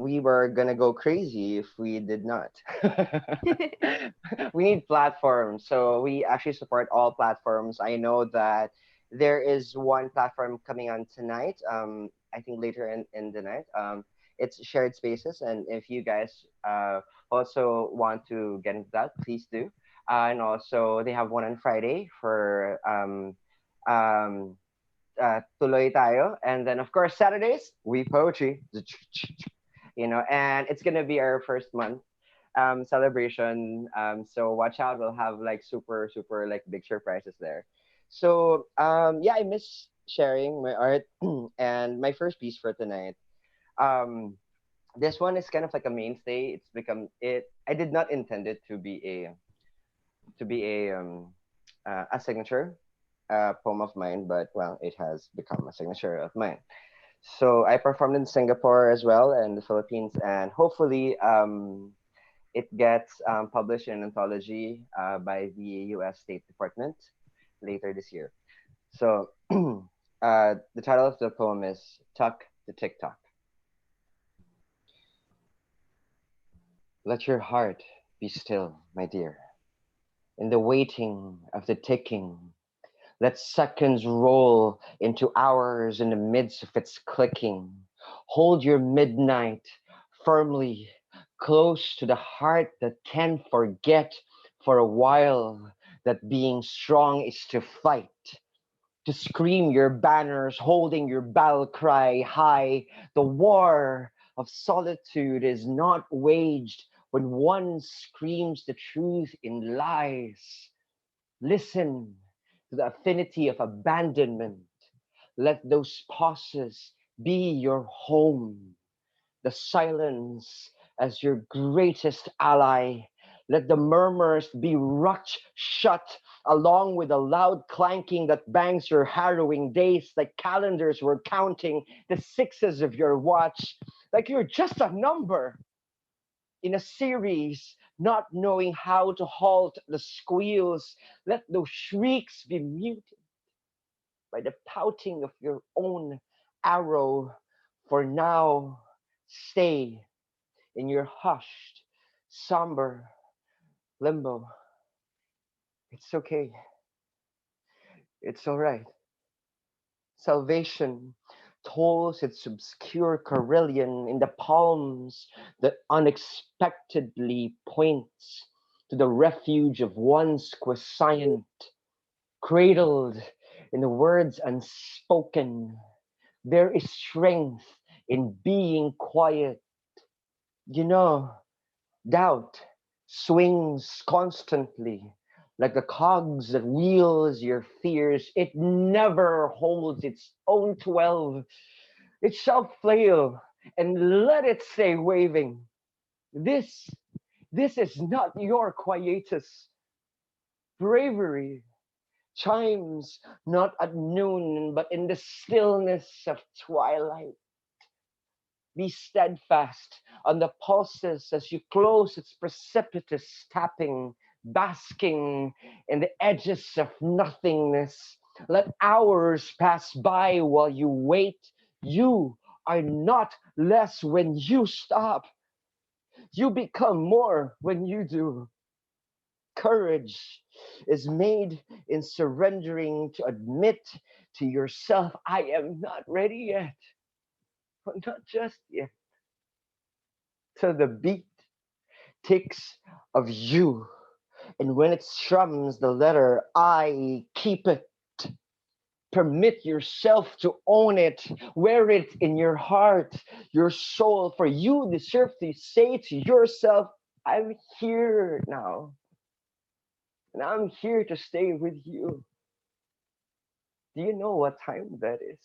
Speaker 5: we were gonna go crazy if we did not. We need platforms, so we actually support all platforms. I know that there is one platform coming on tonight. I think later in the night. It's Shared Spaces, and if you guys also want to get into that, please do. And also they have one on Friday for um, Tuloy Tayo, and then of course Saturdays we poetry, and it's gonna be our first month celebration. So watch out, we'll have like super super like big surprises there. So yeah, I miss sharing my art and my first piece for tonight. Um, this one is kind of like a mainstay. It's become it. I did not intend it to be a signature poem of mine, but well, it has become a signature of mine. So I performed in Singapore as well and the Philippines, and hopefully it gets published in an anthology by the U.S. State Department later this year. So the title of the poem is "Tuck the TikTok." Let your heart be still, my dear, in the waiting of the ticking. Let seconds roll into hours in the midst of its clicking. Hold your midnight firmly close to the heart that can forget for a while that being strong is to fight, to scream your banners, holding your battle cry high. The war of solitude is not waged when one screams the truth in lies. Listen to the affinity of abandonment. Let those pauses be your home, the silence as your greatest ally. Let the murmurs be rocked shut along with the loud clanking that bangs your harrowing days like calendars were counting the sixes of your watch, like you're just a number in a series, not knowing how to halt the squeals. Let those shrieks be muted by the pouting of your own arrow. For now, stay in your hushed, somber limbo. It's okay. It's all right. Salvation tolls its obscure carillon in the palms that unexpectedly points to the refuge of one's quiescent, cradled in the words unspoken. There is strength in being quiet. You know, doubt swings constantly like the cogs that wheels your fears. It never holds its own 12. It shall flail and let it stay waving. This, this is not your quietus. Bravery chimes not at noon, but in the stillness of twilight. Be steadfast on the pulses as you close its precipitous tapping, basking in the edges of nothingness. Let hours pass by while you wait. You are not less when you stop. You become more when you do. Courage is made in surrendering to admit to yourself, I am not ready yet, but not just yet. So the beat ticks of you. And when it strums the letter I, keep it. Permit yourself to own it. Wear it in your heart, your soul, for you deserve to say to yourself, I'm here now, and I'm here to stay with you. Do you know what time that is?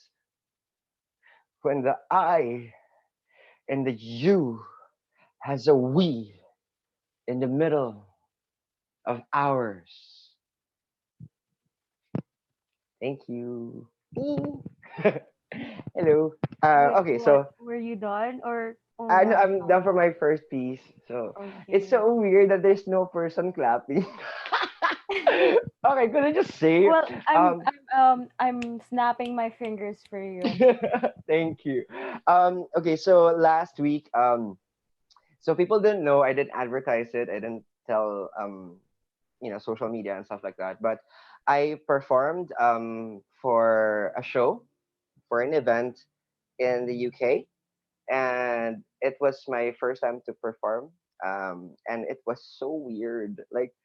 Speaker 5: When the I and the you has a we in the middle of ours. Thank you. Hello.
Speaker 4: Wait,
Speaker 5: Okay,
Speaker 4: what?
Speaker 5: so
Speaker 4: Were you done or Oh
Speaker 5: I'm done
Speaker 4: wow.
Speaker 5: for my first piece. So it's
Speaker 4: Okay.
Speaker 5: so weird that there's no person clapping. Okay, could I just say,
Speaker 4: Well,
Speaker 5: um,
Speaker 4: I'm snapping my fingers for you.
Speaker 5: thank you. Okay, so last week, so people didn't know, I didn't advertise it, I didn't tell, social media and stuff like that. But I performed for a show, for an event in the UK, and it was my first time to perform. And it was so weird. Like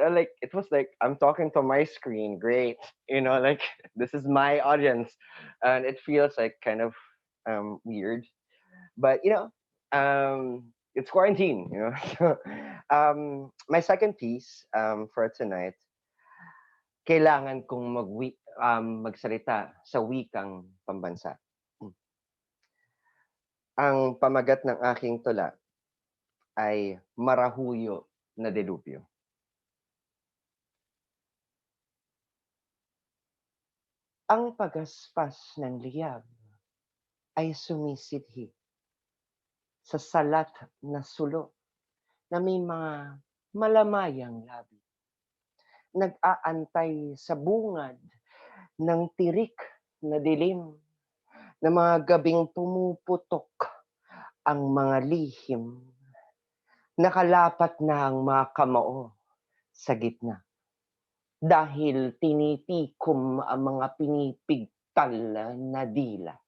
Speaker 5: like it was like I'm talking to my screen. Great, like this is my audience, and it feels like kind of weird. But it's quarantine. So my second piece for tonight, kailangan kong magsalita sa wikang pambansa. Hmm. Ang pamagat ng aking tula ay Marahuyo na Delubyo. Ang pagaspas ng liyab ay sumisidhi sa salat na sulo na may mga malamayang labi. Nag-aantay sa bungad ng tirik na dilim na mga gabing pumuputok ang mga lihim. Nakalapat na ang mga kamao sa gitna dahil tinitikom ang mga pinipigtal na dila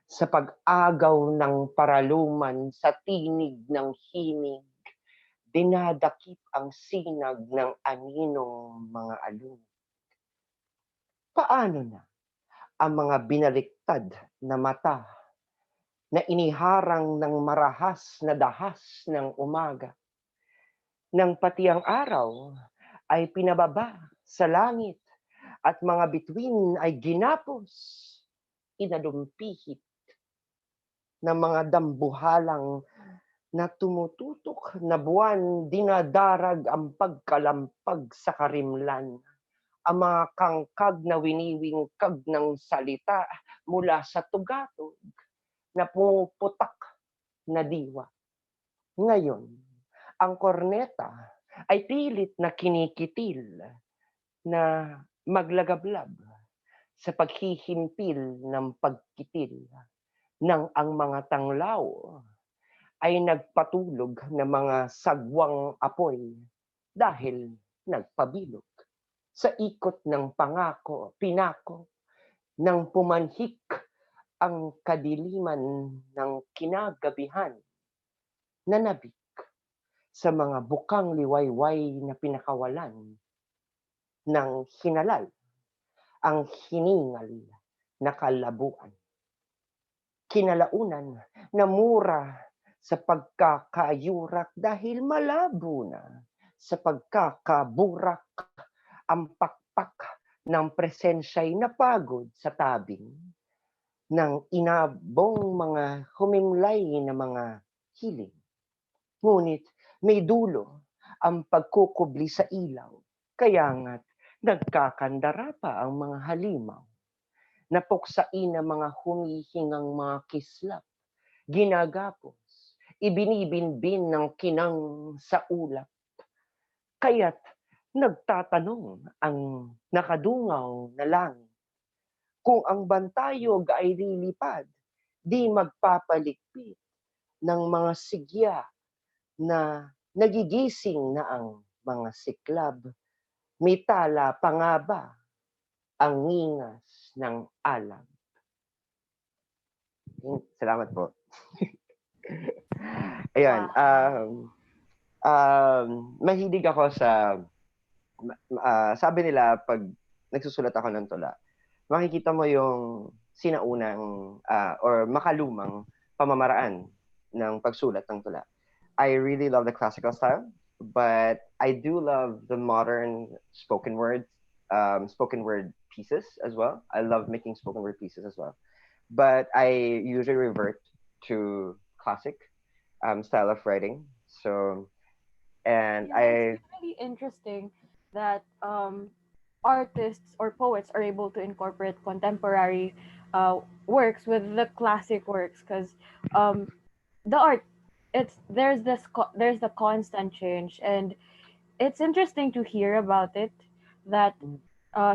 Speaker 5: sa pag-agaw ng paraluman sa tinig ng himig, dinadakip ang sinag ng aninong mga alun. Paano na ang mga binaliktad na mata na iniharang ng marahas na dahas ng umaga, nang pati ang araw ay pinababa sa langit at mga bituin ay ginapos, inalumpihit ng mga dambuhalang na tumututok na buwan, dinadarag ang pagkalampag sa karimlan. Ang mga kangkag na winiwingkag ng salita mula sa tugatog na pumuputak na diwa. Ngayon, ang korneta ay pilit na kinikitil na maglagablab sa paghihimpil ng pagkitil ng ang mga tanglaw ay nagpatulog ng mga sagwang apoy dahil nagpabilog sa ikot ng pangako, pinako ng pumanhik ang kadiliman ng kinagabihan na nabik sa mga bukang liwayway na pinakawalan ng hinalal ang hiningal na kalabuan. Kinalaunan na mura sa pagkakayurak dahil malabo na sa pagkakaburak ang pakpak ng presensya'y napagod sa tabing ng inabong mga humimlay na mga hiling. Ngunit may dulo ang pagkukubli sa ilaw, kaya nga't nagkakandara pa ang mga halimaw. Napuksain ang mga humihingang mga kislap, ginagapos, ibinibinbin ng kinang sa ulap. Kaya't nagtatanong ang nakadungaw na langit, kung ang bantayog ay lilipad, di magpapalikpit ng mga sigya na nagigising na ang mga siklab. May tala pa nga ba ang ngingas ng alam? Salamat po. Ayan,
Speaker 4: Wow.
Speaker 5: mahilig ako sa, sabi nila pag nagsusulat ako ng tula, makikita mo yung sinaunang or makalumang pamamaraan ng pagsulat ng tula. I really love the classical style, but I do love the modern spoken word pieces as well. I love making spoken word pieces as well. But I usually revert to classic style of writing. So, and
Speaker 4: Yeah, it's
Speaker 5: I,
Speaker 4: really interesting that artists or poets are able to incorporate contemporary works with the classic works, because um, the art, it's there's the constant change, and it's interesting to hear about it, that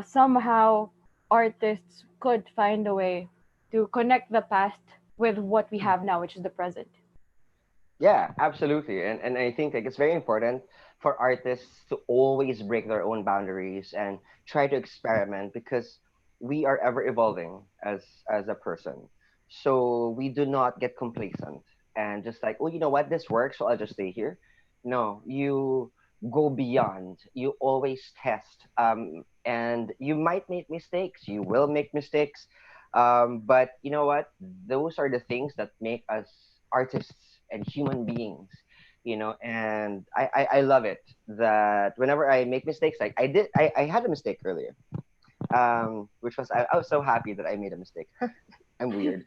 Speaker 4: somehow artists could find a way to connect the past with what we have now, which is the present.
Speaker 5: Yeah, absolutely. And I think like it's very important for artists to always break their own boundaries and try to experiment because we are ever evolving as a person. So we do not get complacent and just like, oh, you know what, this works, so I'll just stay here. No, you go beyond. You always test. And you might make mistakes. You will make mistakes. But you know what? Those are the things that make us artists and human beings, and I love it that whenever I make mistakes, like I had a mistake earlier, which was I was so happy that I made a mistake. I'm weird.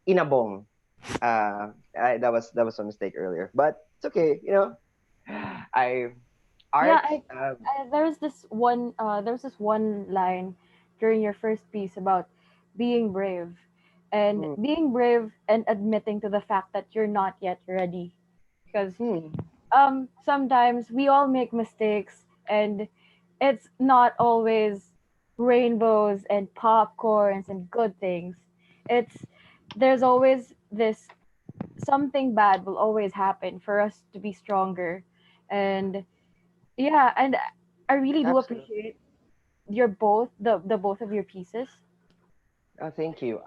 Speaker 5: Inabong, that was a mistake earlier, but it's okay, I
Speaker 4: Yeah,
Speaker 5: art.
Speaker 4: there was this one line during your first piece about being brave, and
Speaker 5: Hmm,
Speaker 4: being brave and admitting to the fact that you're not yet ready, because
Speaker 5: hmm,
Speaker 4: sometimes we all make mistakes, and it's not always rainbows and popcorns and good things. It's There's always this, something bad will always happen for us to be stronger. And yeah, and I really do
Speaker 5: absolutely.
Speaker 4: appreciate your both the both of your pieces.
Speaker 5: Oh, thank you.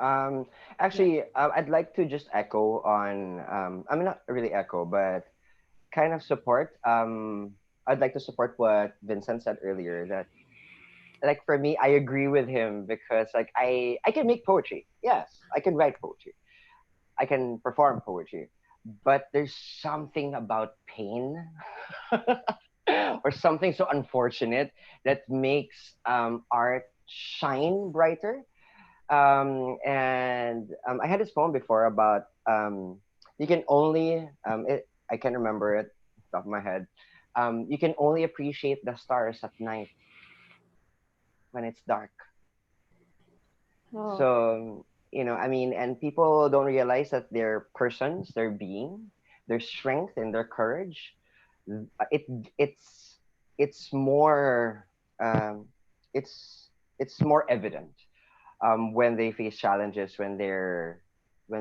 Speaker 4: Yeah.
Speaker 5: Actually, I'd like to just echo on. I mean, not really echo, but kind of support. I'd like to support what Vincent said earlier. That, like, for me, I agree with him because, like, I can make poetry. Yes, I can write poetry. I can perform poetry, but there's something about pain or something so unfortunate that makes art shine brighter. And I had this poem before about you can only I can't remember it off the top of my head. You can only appreciate the stars at night when it's dark.
Speaker 4: Oh,
Speaker 5: So I mean, and people don't realize that their persons, their being, their strength and their courage, it it's it's more um, it's it's more evident when they face challenges, when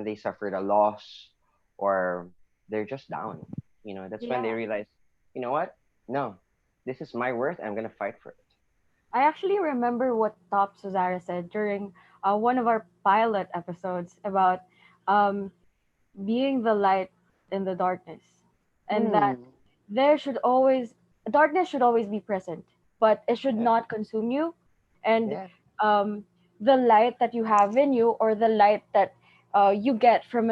Speaker 5: they suffered a loss, or they're just down. That's when they
Speaker 4: yeah.
Speaker 5: realize, you know what? No, this is my worth. I'm gonna fight for it.
Speaker 4: I actually remember what Top Suzara said during one of our pilot episodes about um, being the light in the darkness, and that
Speaker 5: Hmm.
Speaker 4: there should always darkness should always be present, but it should
Speaker 5: Yeah.
Speaker 4: not consume you. And
Speaker 5: Yeah.
Speaker 4: um, the light that you have in you, or the light that you get from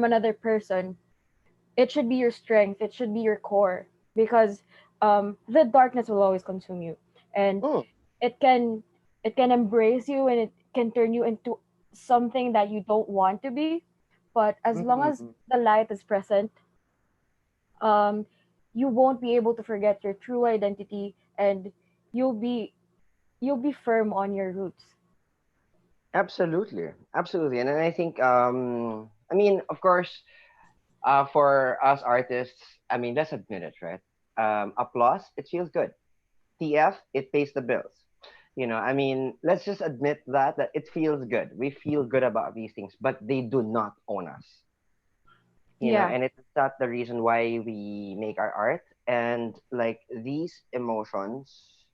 Speaker 4: another person, it should be your strength. It should be your core, because the darkness will always consume you, and
Speaker 5: Mm.
Speaker 4: it can it can embrace you, and it can turn you into something that you don't want to be. But as long as
Speaker 5: Mm.
Speaker 4: the light is present, um, you won't be able to forget your true identity, and you'll be you'll be firm on your roots.
Speaker 5: Absolutely, absolutely, and then I think, I mean, of course, for us artists, I mean, let's admit it, right? Applause, it feels good. TF, it pays the bills. I mean, let's just admit that it feels good. We feel good about these things, but they do not own us.
Speaker 4: Yeah,
Speaker 5: And it's not the reason why we make our art. And like these emotions,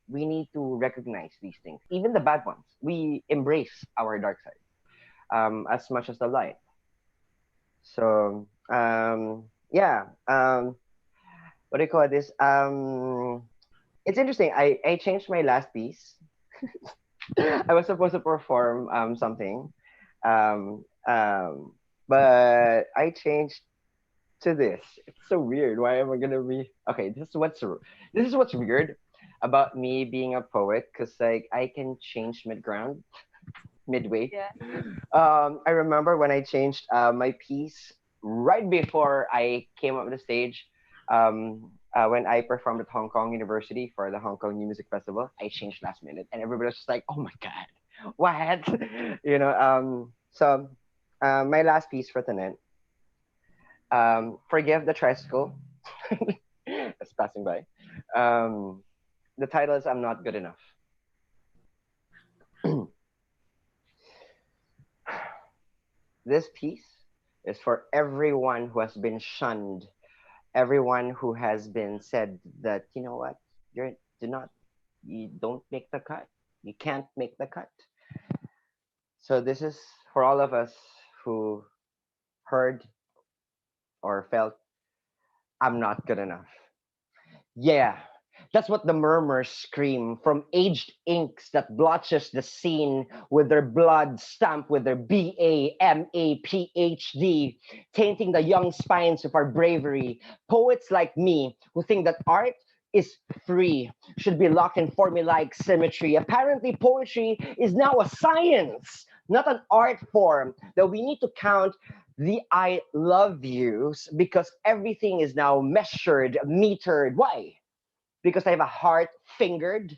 Speaker 5: we need to recognize these things, even the bad ones. We embrace our dark side as much as the light. So yeah, what do you call this? It's interesting. I changed my last piece. I was supposed to perform something, um, um, but I changed to this. It's so weird. Why am I gonna be okay? This is what's weird about me being a poet, because like I can change mid-ground, midway.
Speaker 4: yeah,
Speaker 5: I remember when I changed my piece right before I came up on the stage. When I performed at Hong Kong University for the Hong Kong New Music Festival, I changed last minute, and everybody was just like, "Oh my god, What? My last piece for tonight. Forgive the tricycle. It's passing by. Um, the title is "I'm Not Good Enough." This piece is for everyone who has been shunned, everyone who has been said that you know what, do not, you don't make the cut, you can't make the cut. So this is for all of us who heard or felt I'm not good enough. Yeah, that's what the murmurs scream from aged inks that blotches the scene with their blood stamped with their BA, MA, PhD, tainting the young spines of our bravery. Poets like me who think that art is free should be locked in formulaic symmetry. Apparently, poetry is now a science, not an art form that we need to count the I love yous because everything is now measured, metered. Why? Because I have a heart fingered,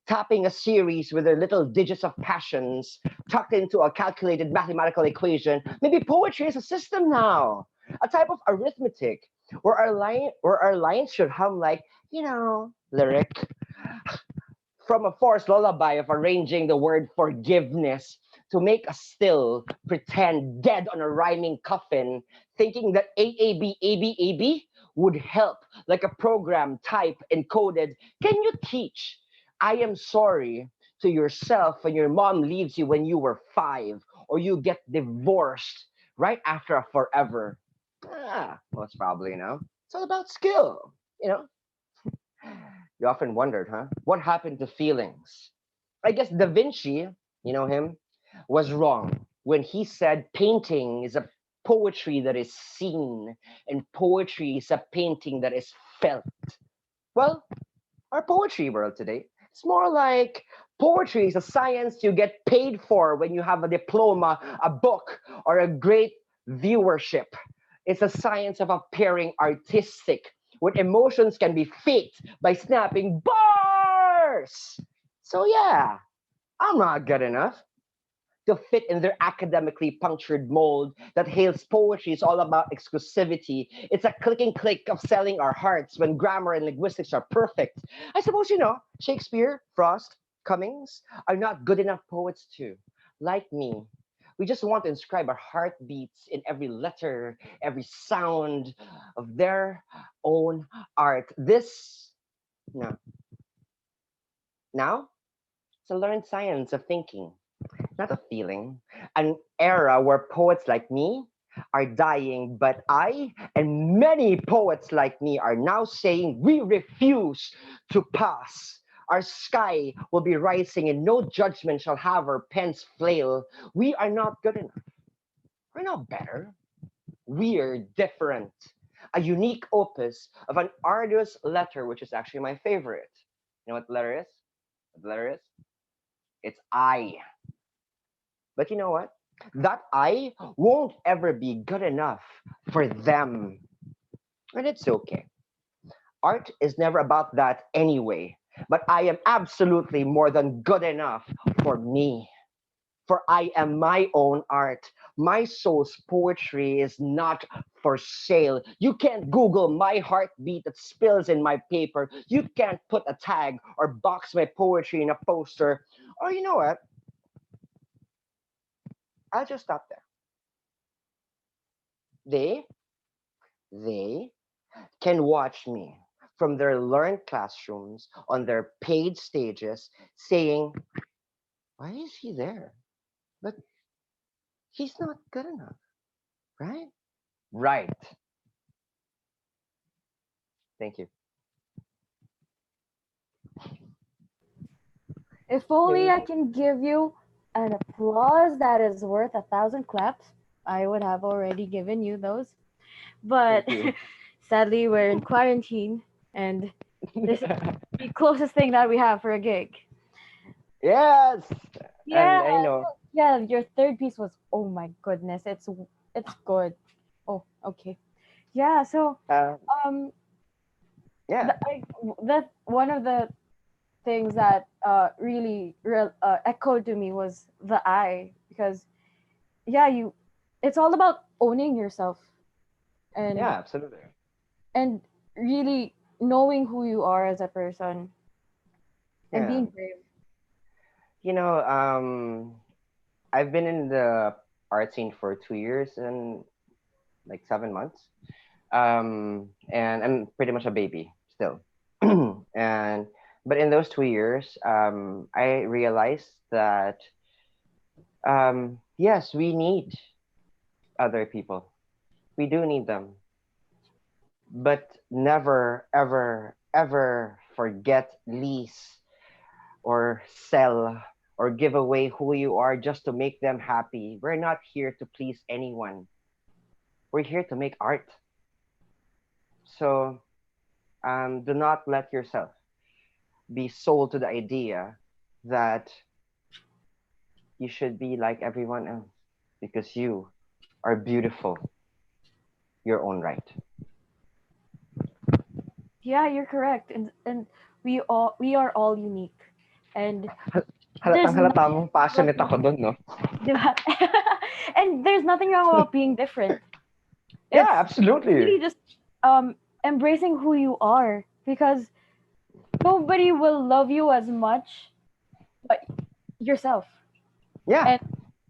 Speaker 5: tapping a series with their little digits of passions tucked into a calculated mathematical equation. Maybe poetry is a system now, a type of arithmetic where our lines should hum like, lyric from a forced lullaby of arranging the word forgiveness to make us still pretend dead on a rhyming coffin, thinking that AAB would help, like a program type encoded. Can you teach I am sorry to yourself when your mom leaves you when you were 5, or you get divorced right after a forever? Most probably, it's all about skill, you know. You often wondered, huh? What happened to feelings? I guess Da Vinci, him, was wrong when he said painting is a poetry that is seen and poetry is a painting that is felt. Well, our poetry world today, it's more like poetry is a science you get paid for when you have a diploma, a book, or a great viewership. It's a science of appearing artistic, when emotions can be faked by snapping bars. So yeah, I'm not good enough to fit in their academically punctured mold that hails poetry is all about exclusivity. It's a clicking click of selling our hearts when grammar and linguistics are perfect. I suppose Shakespeare, Frost, Cummings are not good enough poets too. Like me. We just want to inscribe our heartbeats in every letter, every sound of their own art. This, no, now, it's a learned science of thinking, not a feeling. An era where poets like me are dying, but I and many poets like me are now saying we refuse to pass. Our sky will be rising, and no judgment shall have our pens flail. We are not good enough. We're not better. We're different. A unique opus of an arduous letter, which is actually my favorite. You know what the letter is? What the letter is? It's I. But you know what? That I won't ever be good enough for them. And it's okay. Art is never about that anyway. But I am absolutely more than good enough for me. For I am my own art. My soul's poetry is not for sale. You can't Google my heartbeat that spills in my paper. You can't put a tag or box my poetry in a poster. Or you know what? I'll just stop there. They they can watch me from their learned classrooms on their paid stages saying, why is he there? But he's not good enough, right? Right. Thank you.
Speaker 4: If only I
Speaker 5: Thank
Speaker 4: can give you an applause that is worth 1,000 claps, I would have already given you those. But
Speaker 5: you.
Speaker 4: sadly, we're in quarantine, and this is the closest thing that we have for a gig.
Speaker 5: Yes.
Speaker 4: Yeah,
Speaker 5: And I know.
Speaker 4: yeah. Your third piece was, oh my goodness, it's good. Oh, okay. Yeah. So
Speaker 5: Uh,
Speaker 4: um,
Speaker 5: yeah.
Speaker 4: that one of the things that really echoed to me was the I, because yeah, you, it's all about owning yourself, and
Speaker 5: Yeah, absolutely.
Speaker 4: and really knowing who you are as a person and
Speaker 5: Yeah.
Speaker 4: being brave.
Speaker 5: You know, I've been in the art scene for 2 years and like 7 months. And I'm pretty much a baby still. And but in those 2 years, I realized that yes, we need other people. We do need them, but never, ever, ever forget, lease, or sell or give away who you are just to make them happy. We're not here to please anyone. We're here to make art. So do not let yourself be sold to the idea that you should be like everyone else because you are beautiful your own right.
Speaker 4: Yeah, you're correct, and we are all unique, and there's
Speaker 5: Halatang halata
Speaker 4: nothing
Speaker 5: mong
Speaker 4: wrong about
Speaker 5: passionate
Speaker 4: being,
Speaker 5: ako dun, no?
Speaker 4: diba? And there's nothing wrong about being different.
Speaker 5: Yeah,
Speaker 4: It's
Speaker 5: absolutely.
Speaker 4: really just embracing who you are, because nobody will love you as much but yourself.
Speaker 5: Yeah,
Speaker 4: And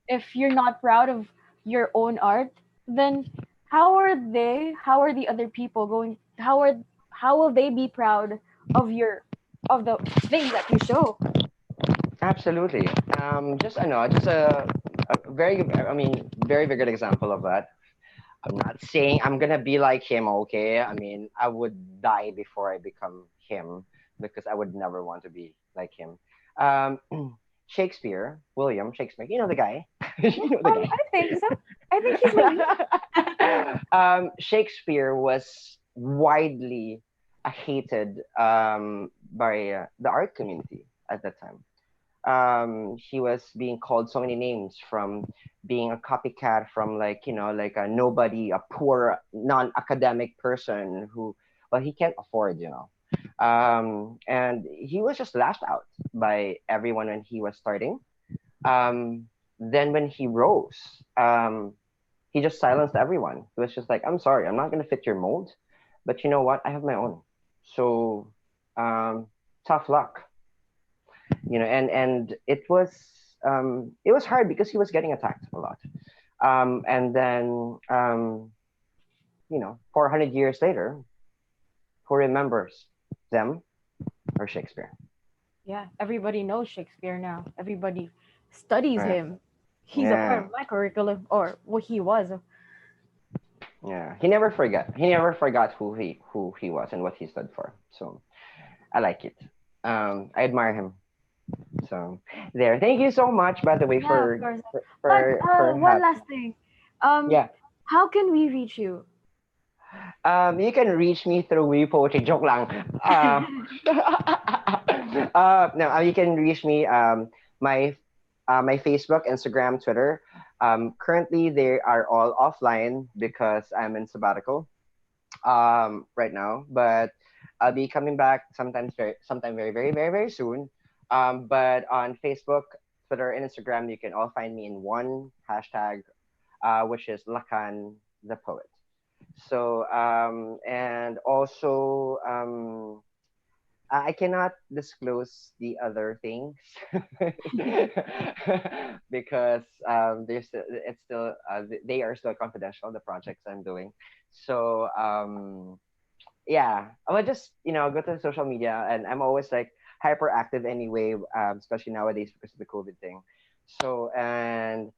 Speaker 4: if you're not proud of your own art, then how are the other people going, how will they be proud of your, of the things that you show?
Speaker 5: absolutely. Just I know, just a very, I mean, very, very good example of that. I'm not saying I'm gonna be like him, okay? I mean, I would die before I become him because I would never want to be like him. Um, Shakespeare, William Shakespeare, you know the guy. You know the guy.
Speaker 4: I think so. I think he's my
Speaker 5: Shakespeare was widely hated by the art community at that time. He was being called so many names, from being a copycat, from like, you know, like a nobody, a poor non-academic person who, well, he can't afford, you know. And he was just laughed out by everyone when he was starting. um, then when he rose, he just silenced everyone. He was just like, I'm sorry, I'm not going to fit your mold, but you know what, I have my own. So um, tough luck, you know. And it was hard because he was getting attacked a lot. And then you know, 400 years later, who remembers them or Shakespeare?
Speaker 4: Yeah, everybody knows Shakespeare now. Everybody studies
Speaker 5: Right.
Speaker 4: him. He's a part
Speaker 5: Yeah.
Speaker 4: of my curriculum, or what he was.
Speaker 5: Yeah, he never forgot who he was and what he stood for. So I like it. I admire him. So there. Thank you so much, by the way,
Speaker 4: Yeah, of
Speaker 5: for
Speaker 4: course.
Speaker 5: for
Speaker 4: But
Speaker 5: for, for
Speaker 4: one
Speaker 5: have
Speaker 4: last thing. Um,
Speaker 5: yeah.
Speaker 4: how can we reach you?
Speaker 5: You can reach me through We Poetry. Joke lang. No, you can reach me my my Facebook, Instagram, Twitter. Currently they are all offline because I'm in sabbatical right now, but I'll be coming back sometime very, very, very, very soon. But on Facebook, Twitter, and Instagram, you can all find me in one hashtag, which is Lakan the Poet. So and also I cannot disclose the other things because it's still they are still confidential, the projects I'm doing. So yeah, I would just, you know, go to the social media, and I'm always like hyperactive anyway, especially nowadays because of the COVID thing. So and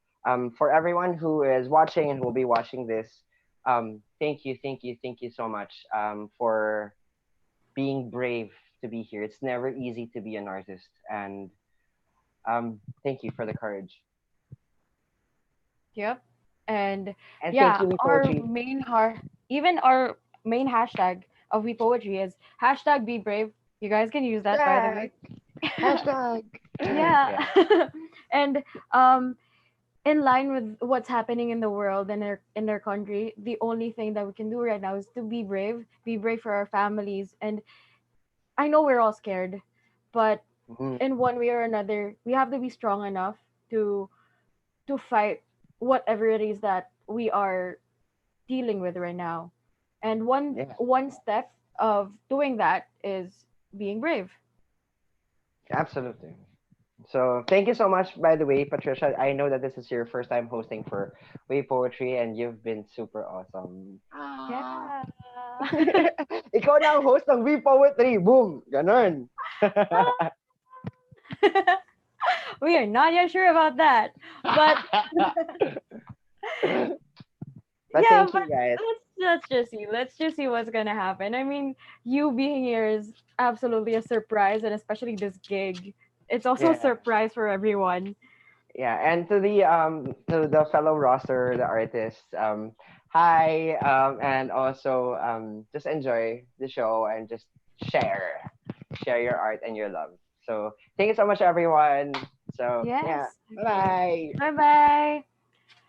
Speaker 5: for everyone who is watching and who will be watching this, thank you, thank you, thank you so much for being brave to be here. It's never easy to be an artist, and thank you for the courage,
Speaker 4: Yep. And
Speaker 5: and thank
Speaker 4: yeah,
Speaker 5: you, We
Speaker 4: our
Speaker 5: Poetry.
Speaker 4: even our main hashtag of We Poetry is hashtag Be Brave. You guys can use that, by the
Speaker 5: Hashtag,
Speaker 4: way.
Speaker 5: hashtag.
Speaker 4: Yeah.
Speaker 5: Yeah,
Speaker 4: And in line with what's happening in the world and in our country, the only thing that we can do right now is to be brave for our families. And I know we're all scared, but
Speaker 5: Mhm.
Speaker 4: in one way or another, we have to be strong enough to fight whatever it is that we are dealing with right now. And
Speaker 5: Yeah,
Speaker 4: one step of doing that is being brave.
Speaker 5: absolutely. So thank you so much, by the way, Patricia. I know that this is your first time hosting for Way Poetry, and you've been super awesome.
Speaker 1: Ah.
Speaker 4: Yeah.
Speaker 5: Ikaw na ang host ng Way Poetry. Boom! Ganon.
Speaker 4: We are not yet sure about that. But
Speaker 5: But
Speaker 4: yeah,
Speaker 5: thank
Speaker 4: but
Speaker 5: you, guys.
Speaker 4: let's just see. Let's just see what's gonna happen. I mean, you being here is absolutely a surprise, and especially this gig. It's also a
Speaker 5: Yeah.
Speaker 4: surprise for everyone.
Speaker 5: Yeah, and to the fellow roster, the artists, hi, and also just enjoy the show and just share your art and your love. So thank you so much, everyone. So yeah,
Speaker 4: Yes. Okay.
Speaker 5: bye
Speaker 4: Bye bye.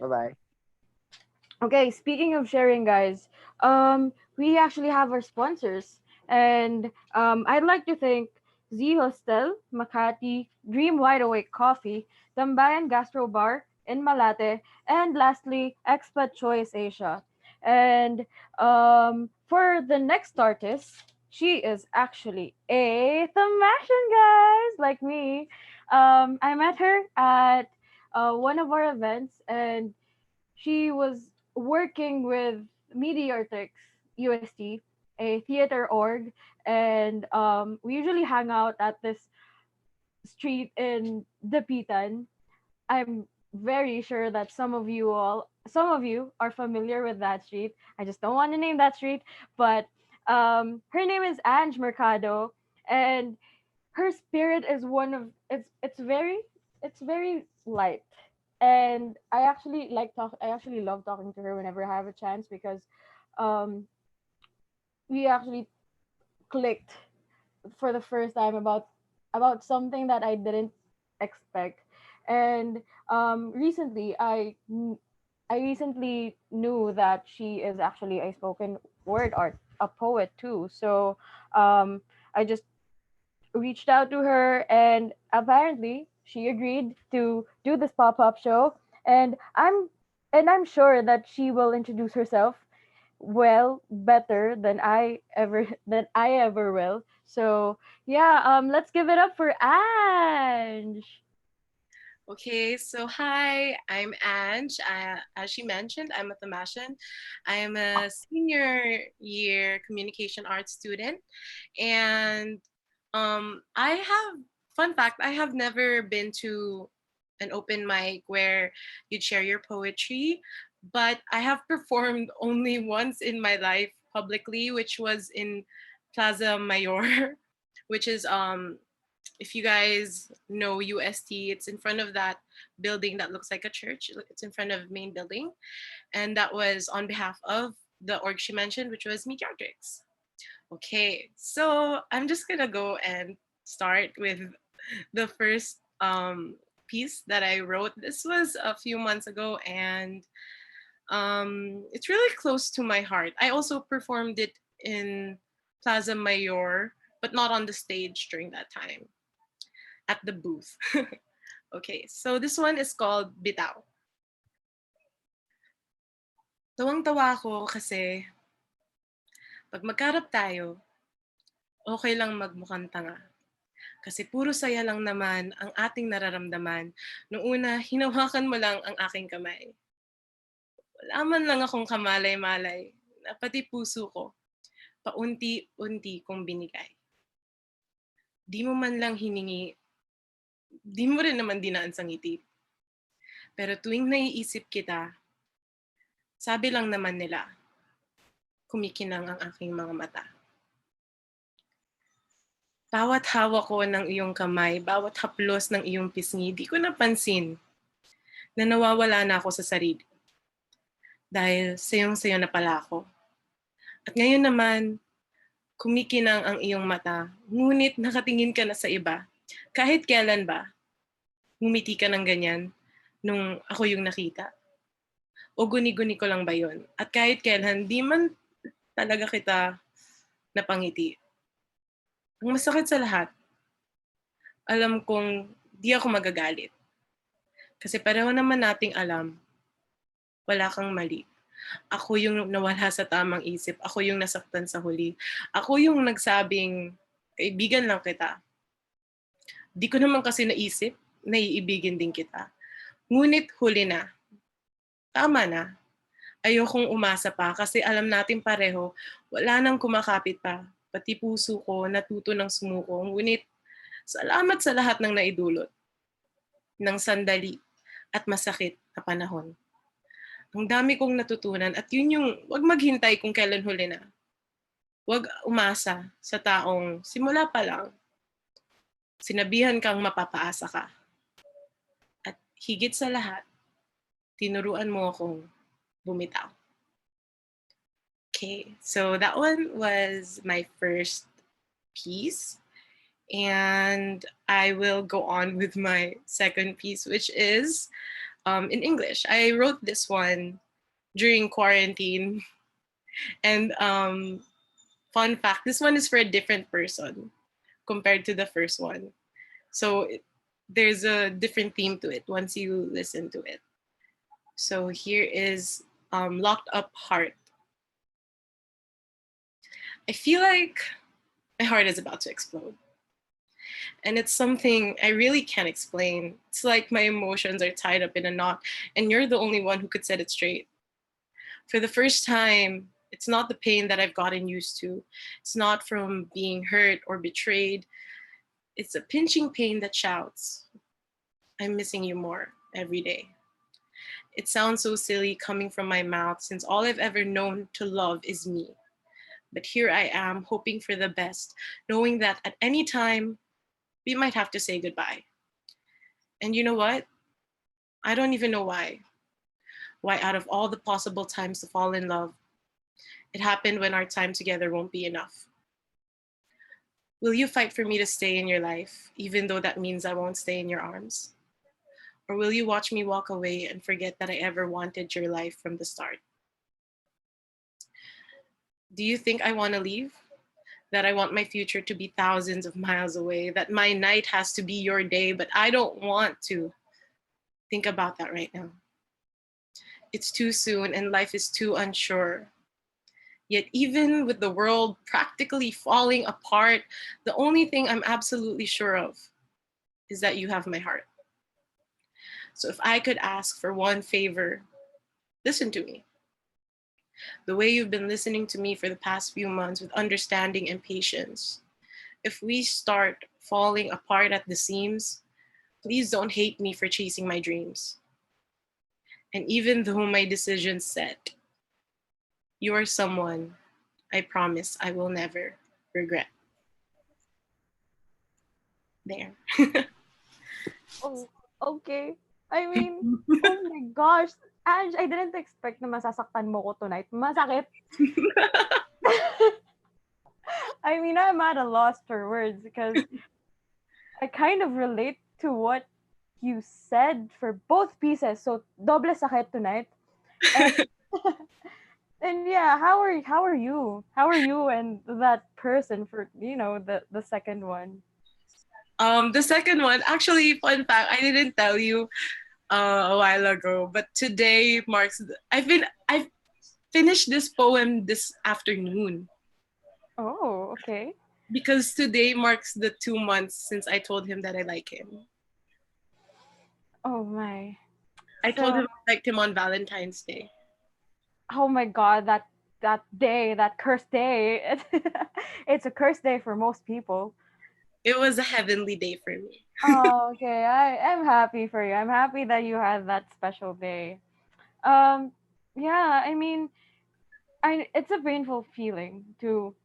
Speaker 5: bye, bye.
Speaker 4: Okay, speaking of sharing, guys, we actually have our sponsors, and I'd like to thank Z Hostel, Makati, Dream Wide Awake Coffee, Tambayan Gastro Bar in Malate, and lastly, Expat Choice Asia. And for the next artist, she is actually a Thamashan, guys, like me. I met her at one of our events, and she was working with Mediartex UST, a theater org, and we usually hang out at this street in Dapitan. I'm very sure that some of you are familiar with that street. I just don't want to name that street, but her name is Ange Mercado, and her spirit is one of it's very light, and I actually love talking to her whenever I have a chance, because um we actually clicked for the first time about something that I didn't expect. And I recently knew that she is actually a spoken word art a poet too. So I just reached out to her, and apparently she agreed to do this pop-up show, and I'm sure that she will introduce herself well better than I ever will. So yeah, let's give it up for Ange.
Speaker 6: Okay, so hi, I'm Ange. As she mentioned, I'm a Thamashan. I'm a senior year communication arts student. And I have, fun fact, I have never been to an open mic where you'd share your poetry, but I have performed only once in my life publicly, which was in Plaza Mayor, which is if you guys know UST, it's in front of that building that looks like a church. It's in front of main building, and that was on behalf of the org she mentioned, which was Mediatrix. Okay, so I'm just gonna go and start with the first piece that I wrote. This was a few months ago, and it's really close to my heart. I also performed it in Plaza Mayor, but not on the stage during that time, at the booth. Okay, so this one is called Bitaw. Tawang-tawa ako kasi pag magkarap tayo, okay lang magmukhang tanga. Kasi puro saya lang naman ang ating nararamdaman. Noong una, hinawakan mo lang ang aking kamay. Wala man lang akong kamalay-malay na pati puso ko, paunti-unti kong binigay. Di mo man lang hiningi, di mo rin naman dinaan sa ngiti. Pero tuwing naiisip kita, sabi lang naman nila, kumikinang ang aking mga mata. Bawat hawak ko ng iyong kamay, bawat haplos ng iyong pisngi, di ko napansin na nawawala na ako sa sarili. Dahil sayong-sayo na pala ako. At ngayon naman, kumikinang ang iyong mata, ngunit nakatingin ka na sa iba. Kahit kailan ba, ngumiti ka ng ganyan nung ako yung nakita? O guni-guni ko lang ba yun? At kahit kailan, di man talaga kita napangiti. Ang masakit sa lahat, alam kong di ako magagalit. Kasi pareho naman nating alam, wala kang mali. Ako yung nawala sa tamang isip. Ako yung nasaktan sa huli. Ako yung nagsabing, kaibigan lang kita. Di ko naman kasi naisip, naiibigin din kita. Ngunit huli na. Tama na. Ayokong umasa pa kasi alam natin pareho, wala nang kumakapit pa. Pati puso ko natuto ng sumuko. Ngunit salamat sa lahat ng naidulot ng sandali at masakit na panahon. Ang dami kong natutunan at yun yung wag maghintay kung kailan huli na. Wag umasa sa taong simula pa lang sinabihan kang mapapaasa ka. At higit sa lahat, tinuruan mo akong bumitaw. Okay, so that one was my first piece. And I will go on with my second piece, which is in English. I wrote this one during quarantine. And fun fact, this one is for a different person compared to the first one. So there's a different theme to it once you listen to it. So here is Locked Up Heart. I feel like my heart is about to explode. And it's something I really can't explain. It's like my emotions are tied up in a knot, and you're the only one who could set it straight. For the first time, it's not the pain that I've gotten used to. It's not from being hurt or betrayed. It's a pinching pain that shouts, I'm missing you more every day. It sounds so silly coming from my mouth since all I've ever known to love is me. But here I am, hoping for the best, knowing that at any time, we might have to say goodbye. And you know what? I don't even know why. Why, out of all the possible times to fall in love, it happened when our time together won't be enough. Will you fight for me to stay in your life, even though that means I won't stay in your arms? Or will you watch me walk away and forget that I ever wanted your life from the start? Do you think I want to leave? That I want my future to be thousands of miles away, that my night has to be your day, but I don't want to think about that right now. It's too soon and life is too unsure. Yet, even with the world practically falling apart, the only thing I'm absolutely sure of is that you have my heart. So, if I could ask for one favor, listen to me. The way you've been listening to me for the past few months with understanding and patience. If we start falling apart at the seams, please don't hate me for chasing my dreams. And even though my decision's set, you are someone I promise I will never regret. There.
Speaker 4: Oh, okay. I mean, oh my gosh. Ange, I didn't expect na masasaktan mo ko tonight. Masakit. I mean, I'm at a loss for words because I kind of relate to what you said for both pieces. So, doble sakit tonight. And and yeah, how are you? How are you and that person for, the second one?
Speaker 6: The second one, actually, fun fact, I didn't tell you a while ago, but today marks. I've finished this poem this afternoon
Speaker 4: Oh, okay.
Speaker 6: because today marks the 2 months since I told him that I like him.
Speaker 4: Oh my.
Speaker 6: I told
Speaker 4: So,
Speaker 6: him I liked him on Valentine's Day.
Speaker 4: oh my god, that day, that cursed day. It's a cursed day for most people.
Speaker 6: It was a heavenly day for me.
Speaker 4: Oh, okay. I'm happy for you. I'm happy that you had that special day. Um, yeah, I mean, it's a painful feeling to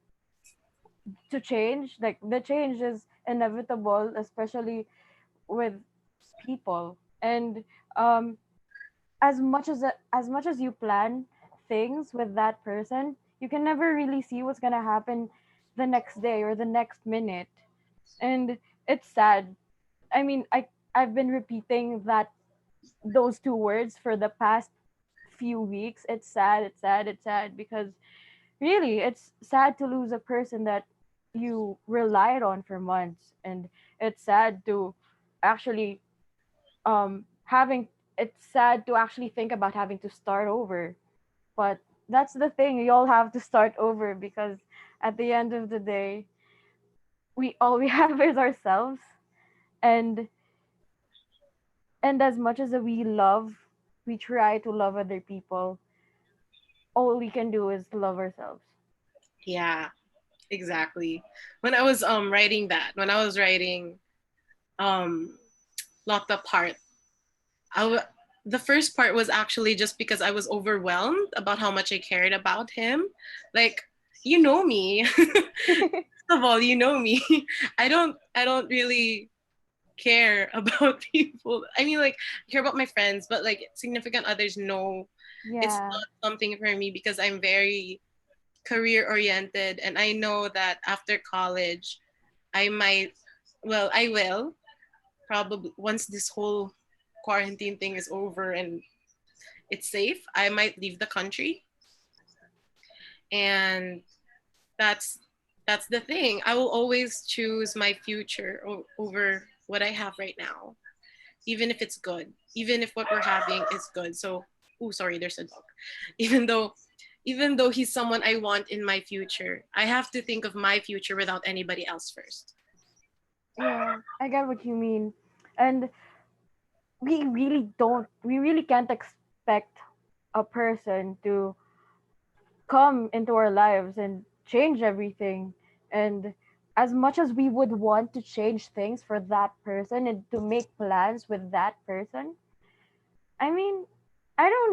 Speaker 4: change. Like the change is inevitable, especially with people. And um, as much as you plan things with that person, you can never really see what's gonna happen the next day or the next minute. And it's sad. I mean, I've been repeating that those two words for the past few weeks. It's sad, it's sad, it's sad because really it's sad to lose a person that you relied on for months. And it's sad to actually having it's sad to actually think about having to start over. But that's the thing, we all have to start over because at the end of the day, we all we have is ourselves. and and as much as we love, we try to love other people, all we can do is love ourselves.
Speaker 6: Yeah, exactly. When I was writing that, when I was writing um Locked Up Heart, I w- the first part was actually just because I was overwhelmed about how much I cared about him. Like, you know me. First of all, you know me. I don't really care about people. I mean, like, I care about my friends, but like significant others, no, it's
Speaker 4: Yeah.
Speaker 6: not something for me because I'm very career oriented, and I know that after college, I might, well, I will probably once this whole quarantine thing is over and it's safe, I might leave the country, and that's that's the thing. I will always choose my future over what I have right now, even if it's good, even if what we're having is good. So, oh, sorry, there's a dog. Even though, even though he's someone I want in my future, I have to think of my future without anybody else first.
Speaker 4: Yeah, I get what you mean. And we really can't expect a person to come into our lives and change everything. And as much as we would want to change things for that person and to make plans with that person, I mean, I don't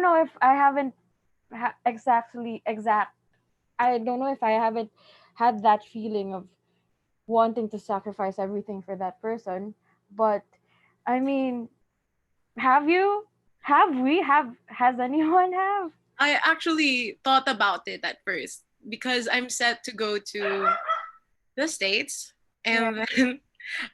Speaker 4: know if I haven't exact. I don't know if I haven't had that feeling of wanting to sacrifice everything for that person. But I mean, have you? Have we? Has anyone have?
Speaker 6: I actually thought about it at first because I'm set to go to the States,
Speaker 4: Yeah.
Speaker 6: and then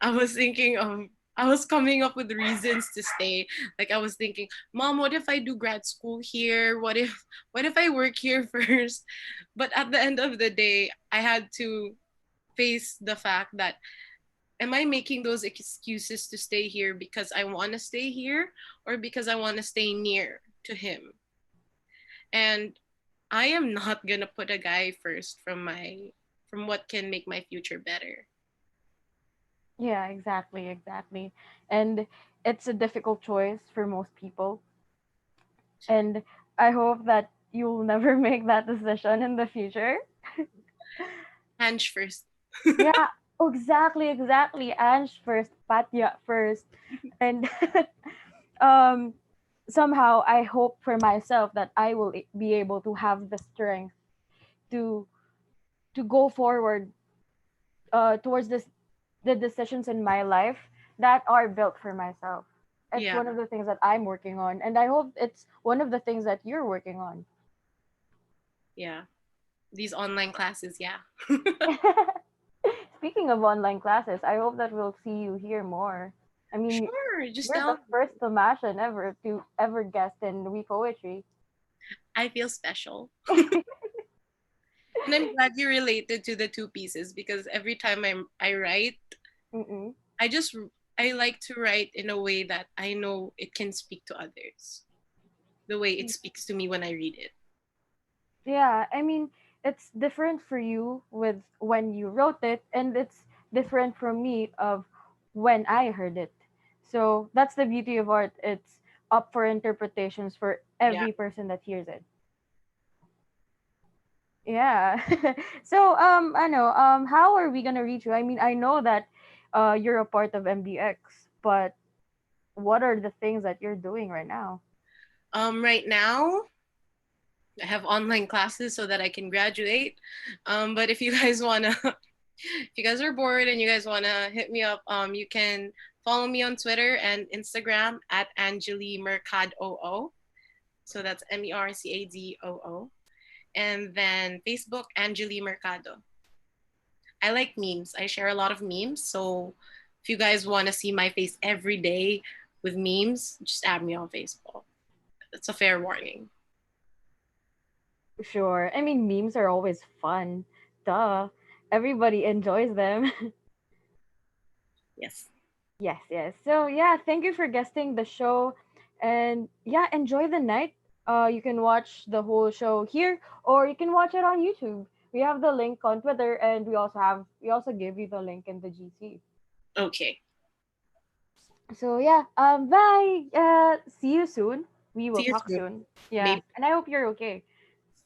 Speaker 6: I was thinking of I was coming up with reasons to stay. Like I was thinking, Mom, what if I do grad school here? What if I work here first? But at the end of the day, I had to face the fact that am I making those excuses to stay here because I want to stay here or because I want to stay near to him? And I am not going to put a guy first from what can make my future better.
Speaker 4: Yeah, exactly, exactly. And it's a difficult choice for most people. And I hope that you'll never make that decision in the future.
Speaker 6: Hanch first.
Speaker 4: Yeah, exactly, exactly. Ange first, Patya first. And um somehow I hope for myself that I will be able to have the strength to go forward towards the decisions in my life that are built for myself. It's
Speaker 6: Yeah,
Speaker 4: one of the things that I'm working on, and I hope it's one of the things that you're working on.
Speaker 6: yeah. These online classes, yeah.
Speaker 4: Speaking of online classes, I hope that we'll see you here more. I mean,
Speaker 6: Sure, just
Speaker 4: you're
Speaker 6: tell
Speaker 4: the
Speaker 6: me.
Speaker 4: first Tomashan ever to ever guest in We Poetry.
Speaker 6: I feel special. And I'm glad you related to the two pieces because every time I write,
Speaker 4: Mm-mm.
Speaker 6: I just I like to write in a way that I know it can speak to others. The way it speaks to me when I read it.
Speaker 4: Yeah, I mean, it's different for you with when you wrote it, and it's different from me of when I heard it. So that's the beauty of art. It's up for interpretations for
Speaker 6: Yeah.
Speaker 4: every person that hears it. Yeah. So I know how are we gonna reach you? I mean, I know that you're a part of MBX, but what are the things that you're doing right now?
Speaker 6: Right now I have online classes so that I can graduate. But if you guys wanna, if you guys are bored and you guys wanna hit me up, you can follow me on Twitter and Instagram at Angeli Mercado. So that's MERCADOO. And then Facebook, Angeli Mercado. I like memes. I share a lot of memes. So if you guys want to see my face every day with memes, just add me on Facebook. That's a fair warning.
Speaker 4: Sure. I mean, memes are always fun. Duh. Everybody enjoys them.
Speaker 6: Yes.
Speaker 4: Yes, yes. So yeah, thank you for guesting the show, and yeah, enjoy the night. You can watch the whole show here, or you can watch it on YouTube. We have the link on Twitter, and we also give you the link in the GC.
Speaker 6: Okay.
Speaker 4: So yeah, bye. See you soon. We will
Speaker 6: See you
Speaker 4: talk
Speaker 6: soon.
Speaker 4: soon. Yeah,
Speaker 6: Maybe.
Speaker 4: and I hope you're okay.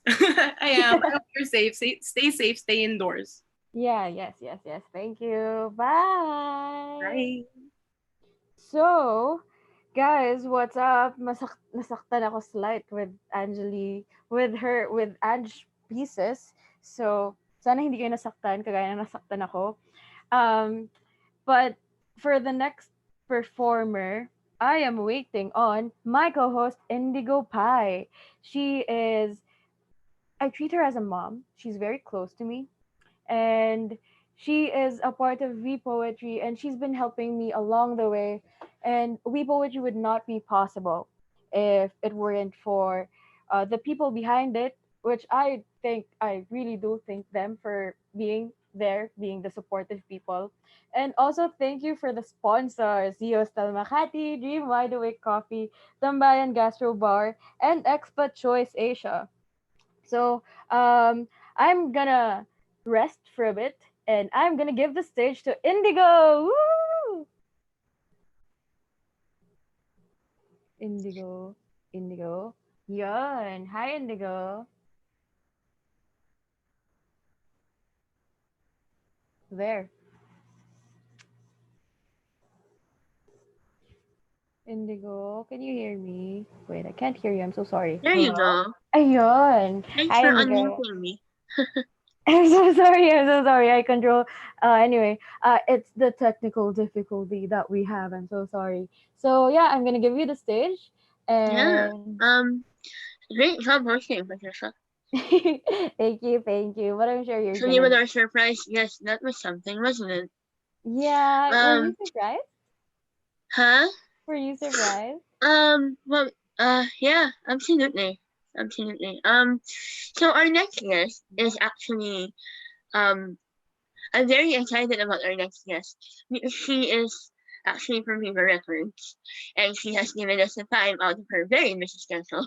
Speaker 6: I am. I hope you're safe. Stay safe. Stay indoors.
Speaker 4: Yeah, yes, yes, yes. Thank you. Bye.
Speaker 6: Bye.
Speaker 4: So, guys, what's up? Nasaktan ako slight with with Ange pieces. So, sana hindi kayo nasaktan kagaya ng nasaktan ako. Um, but for the next performer, I am waiting on my co-host Indigo Pie. She is I treat her as a mom. She's very close to me, and she is a part of We Poetry, and she's been helping me along the way. And We Poetry would not be possible if it weren't for the people behind it, which I really do thank them for being there, being the supportive people. And also thank you for the sponsors, Stal Makati, Dream Wide Awake Coffee, Tambayan Gastro Bar, and Expat Choice Asia. So I'm gonna rest for a bit, and I'm gonna give the stage to Indigo. Woo! Indigo, Indigo. Yun. Hi, Indigo. There. Indigo, can you hear me? Wait, I can't hear you. I'm so sorry.
Speaker 1: There you
Speaker 4: Hello?
Speaker 1: go.
Speaker 4: Ayun.
Speaker 1: Thanks
Speaker 4: Hi,
Speaker 1: for
Speaker 4: Indigo.
Speaker 1: unmuting me.
Speaker 4: I'm so sorry. I'm so sorry. I control. Anyway, it's the technical difficulty that we have. I'm so sorry. So yeah, I'm gonna give you the stage,
Speaker 1: Yeah.
Speaker 4: and
Speaker 1: Great job hosting, Patricia.
Speaker 4: thank you. But I'm sure you're
Speaker 1: Actually,
Speaker 4: gonna
Speaker 1: with
Speaker 4: do.
Speaker 1: our surprise, yes, that was something, wasn't it?
Speaker 4: Yeah, were you
Speaker 1: Um,
Speaker 4: surprised?
Speaker 1: huh?
Speaker 4: Were you surprised?
Speaker 1: Well, yeah, absolutely. Absolutely. So our next guest is actually, um, I'm very excited about our next guest because she is actually from Viva Records, and she has given us the time out of her very busy schedule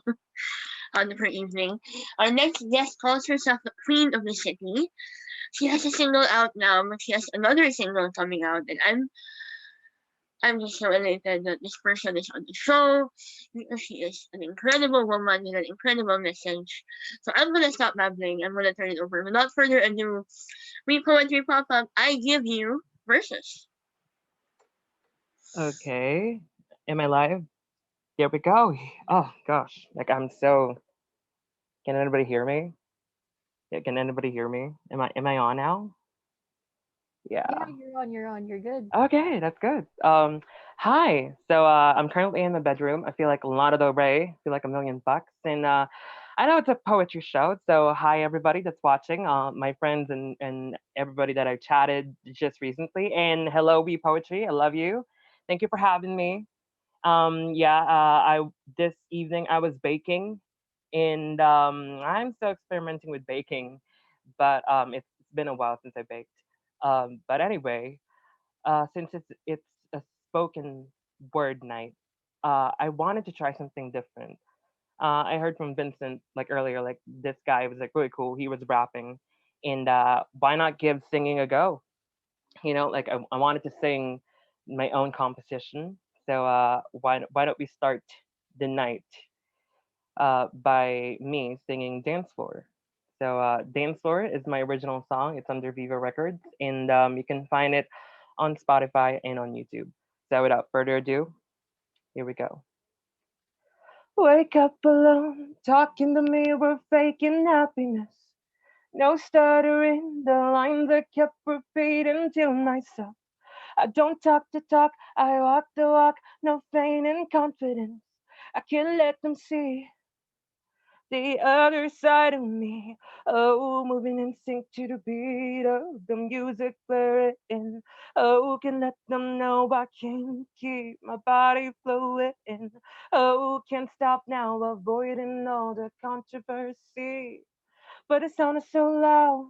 Speaker 1: on her evening. Our next guest calls herself the Queen of the City. She has a single out now, but she has another single coming out, and I'm just so elated that this person is on the show because she is an incredible woman with an incredible message. So I'm gonna stop babbling. I'm gonna turn it over. Without further ado, we poetry pop up. I give you verses.
Speaker 5: Okay. Am I live? Here we go. Oh gosh. Like I'm so can anybody hear me? Yeah, can anybody hear me? Am I on now?
Speaker 4: Yeah,
Speaker 5: Yeah.
Speaker 4: you're on. You're on. You're good.
Speaker 5: Okay, that's good. Hi. So I'm currently in the bedroom. I feel like Lana Del Rey. I feel like $1 million. And I know it's a poetry show. So hi everybody that's watching. My friends and everybody that I chatted just recently. And hello, We Poetry. I love you. Thank you for having me. Yeah. I this evening I was baking, and I'm still experimenting with baking, but it's been a while since I baked. But anyway, since it's a spoken word night, I wanted to try something different. I heard from Vincent like earlier, like this guy was like really cool. He was rapping, and why not give singing a go? Like I wanted to sing my own composition. So why don't we start the night by me singing Dance Floor? So Dance Floor is my original song. It's under Viva Records, and you can find it on Spotify and on YouTube. So without further ado, here we go. Wake up alone, talking to me, we're faking happiness. No stuttering, the lines I kept repeating to myself. I don't talk the talk, I walk the walk, no feigning confidence. I can't let them see the other side of me. Oh, moving in sync to the beat of the music blaring. Oh, can let them know I can't keep my body flowing. Oh, can't stop now, avoiding all the controversy. But it sounded so loud.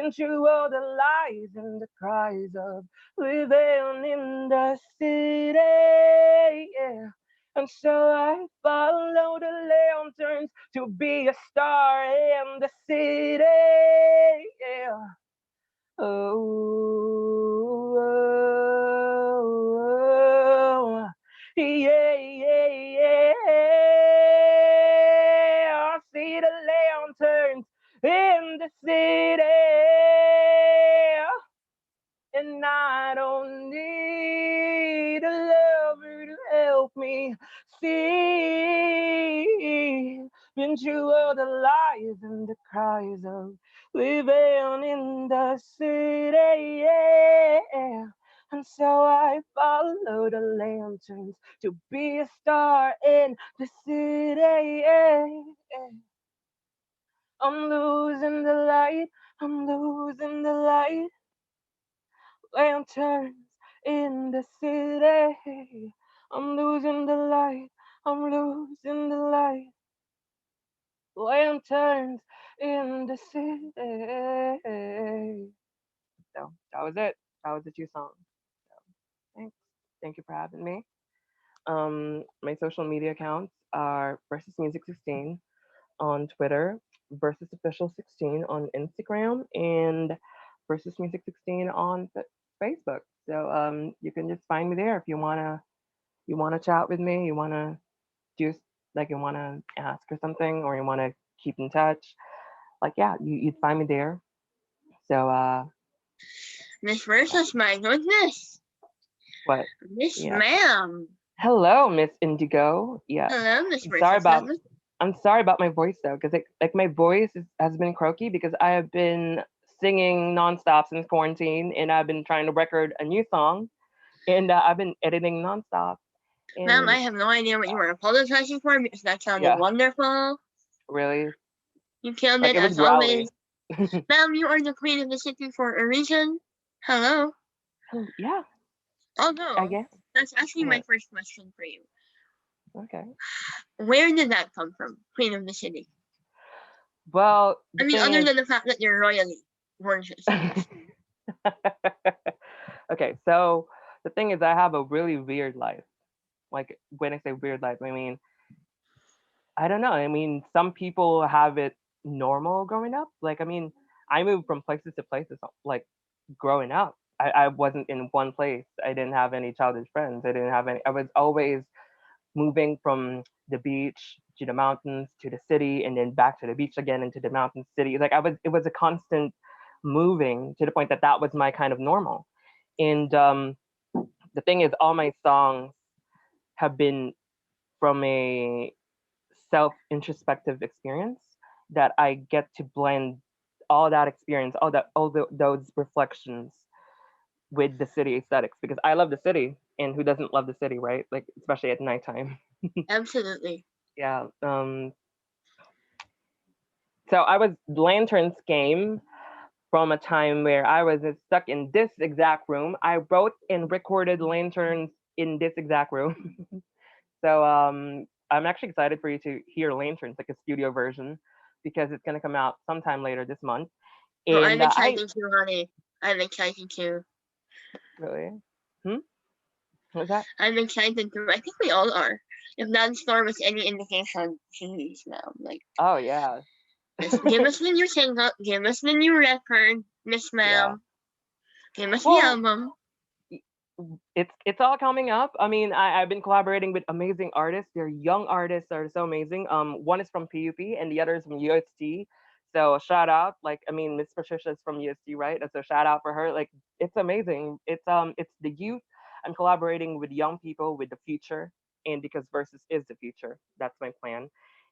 Speaker 7: been through all the lies and the cries of living in the city. Yeah. And so I follow the lanterns to be a star in the city. Yeah. Oh, oh, oh, yeah, yeah, yeah. I see the lanterns in the city, and I don't need a lover to help me see. Been through all the lies and the cries of living in the city, yeah. And so I follow the lanterns to be a star in the city, yeah. I'm losing the light, I'm losing the light. Lanterns in the city. I'm losing the light. I'm losing the light. Lanterns in the city. So that was it. That was the two songs. So thanks. Thank you for having me. My social media accounts are versus music 16 on Twitter, versus official 16 on Instagram, and versus music 16 on Facebook. So you can just find me there if you wanna chat with me, you wanna do like you wanna ask or something, or you wanna keep in touch. Like yeah, you'd find me there. So
Speaker 1: Miss Versus, my goodness.
Speaker 7: what?
Speaker 1: Miss
Speaker 7: Yeah.
Speaker 1: Ma'am.
Speaker 7: Hello, Miss Indigo. Yeah.
Speaker 1: Hello, Miss
Speaker 7: I'm sorry
Speaker 1: Versus.
Speaker 7: about I'm sorry about my voice though, because like my voice has been croaky because I have been singing nonstop since quarantine, and I've been trying to record a new song, and I've been editing nonstop,
Speaker 1: Ma'am, I
Speaker 7: and
Speaker 1: have no idea what you were apologizing for because that sounded
Speaker 7: yeah,
Speaker 1: wonderful.
Speaker 7: really,
Speaker 1: You killed
Speaker 7: like
Speaker 1: it
Speaker 7: it was
Speaker 1: as always.
Speaker 7: growly.
Speaker 1: Ma'am, you are the queen of the city for a reason. Hello.
Speaker 7: Oh, yeah, I
Speaker 1: Although,
Speaker 7: guess.
Speaker 1: that's actually my
Speaker 7: What?
Speaker 1: first question for you.
Speaker 7: Okay.
Speaker 1: Where did that come from, queen of the city?
Speaker 7: Well,
Speaker 1: I
Speaker 7: the
Speaker 1: mean,
Speaker 7: thing
Speaker 1: other
Speaker 7: is,
Speaker 1: than the fact that you're royally gorgeous.
Speaker 7: okay, so the thing is, I have a really weird life. Like when I say weird life, I mean I don't know. I mean, some people have it normal growing up. Like, I mean, I moved from places to places like growing up. I wasn't in one place. I didn't have any childhood friends. I didn't have any. I was always moving from the beach to the mountains to the city and then back to the beach again into the mountain city. Like, it was a constant moving to the point that that was my kind of normal. And the thing is, all my songs have been from a self introspective experience that I get to blend all that experience, those reflections with the city aesthetics because I love the city and who doesn't love the city, right? Like especially at nighttime.
Speaker 1: Absolutely.
Speaker 7: Yeah. So I was lanterns came from a time where I was stuck in this exact room. I wrote and recorded lanterns in this exact room. So I'm actually excited for you to hear Lanterns, like a studio version, because it's gonna come out sometime later this month.
Speaker 1: Well, I'm
Speaker 7: And I
Speaker 1: excited too, honey. I'm excited too.
Speaker 7: really, hmm, what's that?
Speaker 1: I'm excited too. I think we all are. If that store was any indication, jeez, now like
Speaker 7: Oh yeah,
Speaker 1: just give us the new single, give us the new record, Miss
Speaker 7: yeah.
Speaker 1: Ma'am. Give us the
Speaker 7: Well,
Speaker 1: album.
Speaker 7: it's all coming up. I mean, I've been collaborating with amazing artists. They're young artists that are so amazing. One is from PUP and the other is from UST. So shout out, like I mean, Miss Patricia is from UST, right? And so shout out for her. Like it's amazing. It's the youth. I'm collaborating with young people with the future, and because Versus is the future, that's my plan.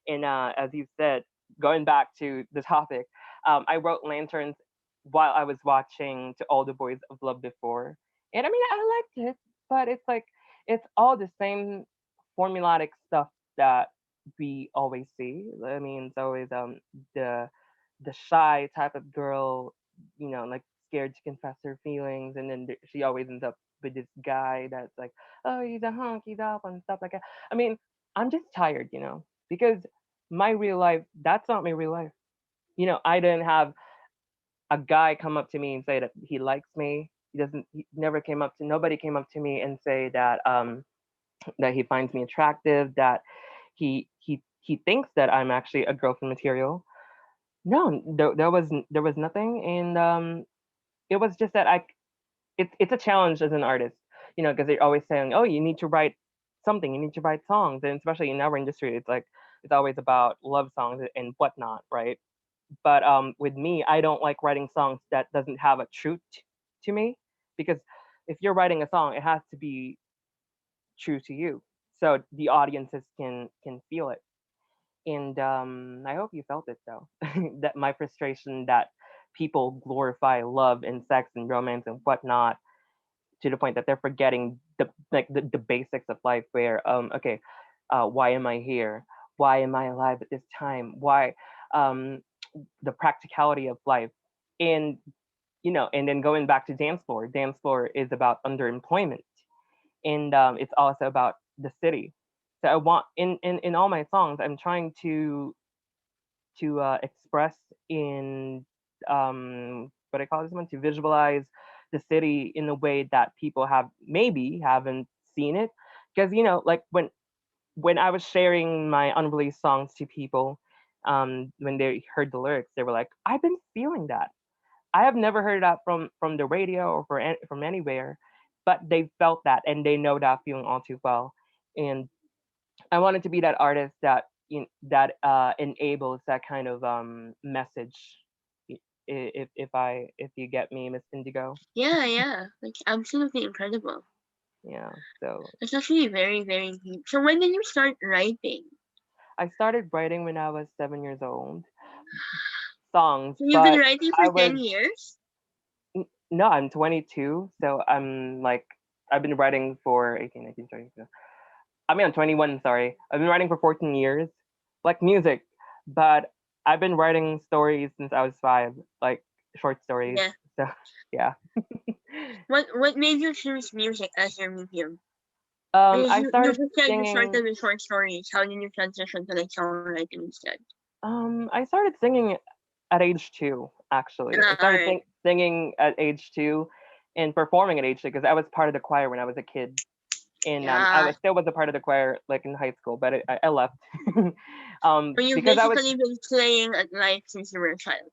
Speaker 7: And as you said, going back to the topic, I wrote Lanterns while I was watching To All the Boys of Love Before, and I mean, I liked it, but it's like it's all the same formulaic stuff that we always see. I mean, it's always the the shy type of girl, like scared to confess her feelings, and then she always ends up with this guy that's like, oh, he's a hunk, he's up and stuff like that. I mean, I'm just tired, because my real life, that's not my real life. I didn't have a guy come up to me and say that he likes me. He never came up to nobody came up to me and say that that he finds me attractive, that he thinks that I'm actually a girlfriend material. No, there was nothing, and it was just that it's a challenge as an artist, you know, because they're always saying, oh, you need to write something, you need to write songs, and especially in our industry, it's like it's always about love songs and whatnot, right? But with me, I don't like writing songs that doesn't have a truth to me, because if you're writing a song, it has to be true to you, so the audiences can feel it. And I hope you felt it though, that my frustration that people glorify love and sex and romance and whatnot to the point that they're forgetting the basics of life, where okay, why am I here, why am I alive at this time, why um the practicality of life. And you know, and then going back to dance floor is about underemployment, and it's also about the city. So I want in all my songs, I'm trying to express in what I call this one, to visualize the city in a way that people have maybe haven't seen it. Because you know, like when I was sharing my unreleased songs to people, when they heard the lyrics, they were like, I've been feeling that. I have never heard that from the radio or from anywhere, but they felt that and they know that feeling all too well. And I wanted to be that artist that that enables that kind of message. If you get me, Miss Indigo.
Speaker 1: Yeah, yeah. Like absolutely incredible.
Speaker 7: Yeah. So
Speaker 1: It's actually very, very deep. So when did you start writing?
Speaker 7: I started writing when I was 7 years old, songs,
Speaker 1: So you've been
Speaker 7: but
Speaker 1: writing for
Speaker 7: I
Speaker 1: 10
Speaker 7: was
Speaker 1: years?
Speaker 7: no, I'm 22, so I'm like I've been writing for 18, 19, 20. I mean, I'm 21. Sorry, I've been writing for 14 years, like music, but I've been writing stories since I was 5, like short stories.
Speaker 1: Yeah.
Speaker 7: So yeah.
Speaker 1: What made you choose music as your medium? Because
Speaker 7: I
Speaker 1: you
Speaker 7: started
Speaker 1: just said you
Speaker 7: singing.
Speaker 1: started with short stories. How did you transition to like songwriting instead?
Speaker 7: I started singing at age 2. Actually, I started
Speaker 1: Alright.
Speaker 7: singing at age 2, and performing at age 2 because I was part of the choir when I was a kid. And
Speaker 1: Yeah.
Speaker 7: still was a part of the choir like in high school, but I left
Speaker 1: So you've
Speaker 7: because I was
Speaker 1: basically been playing at life since you were a child.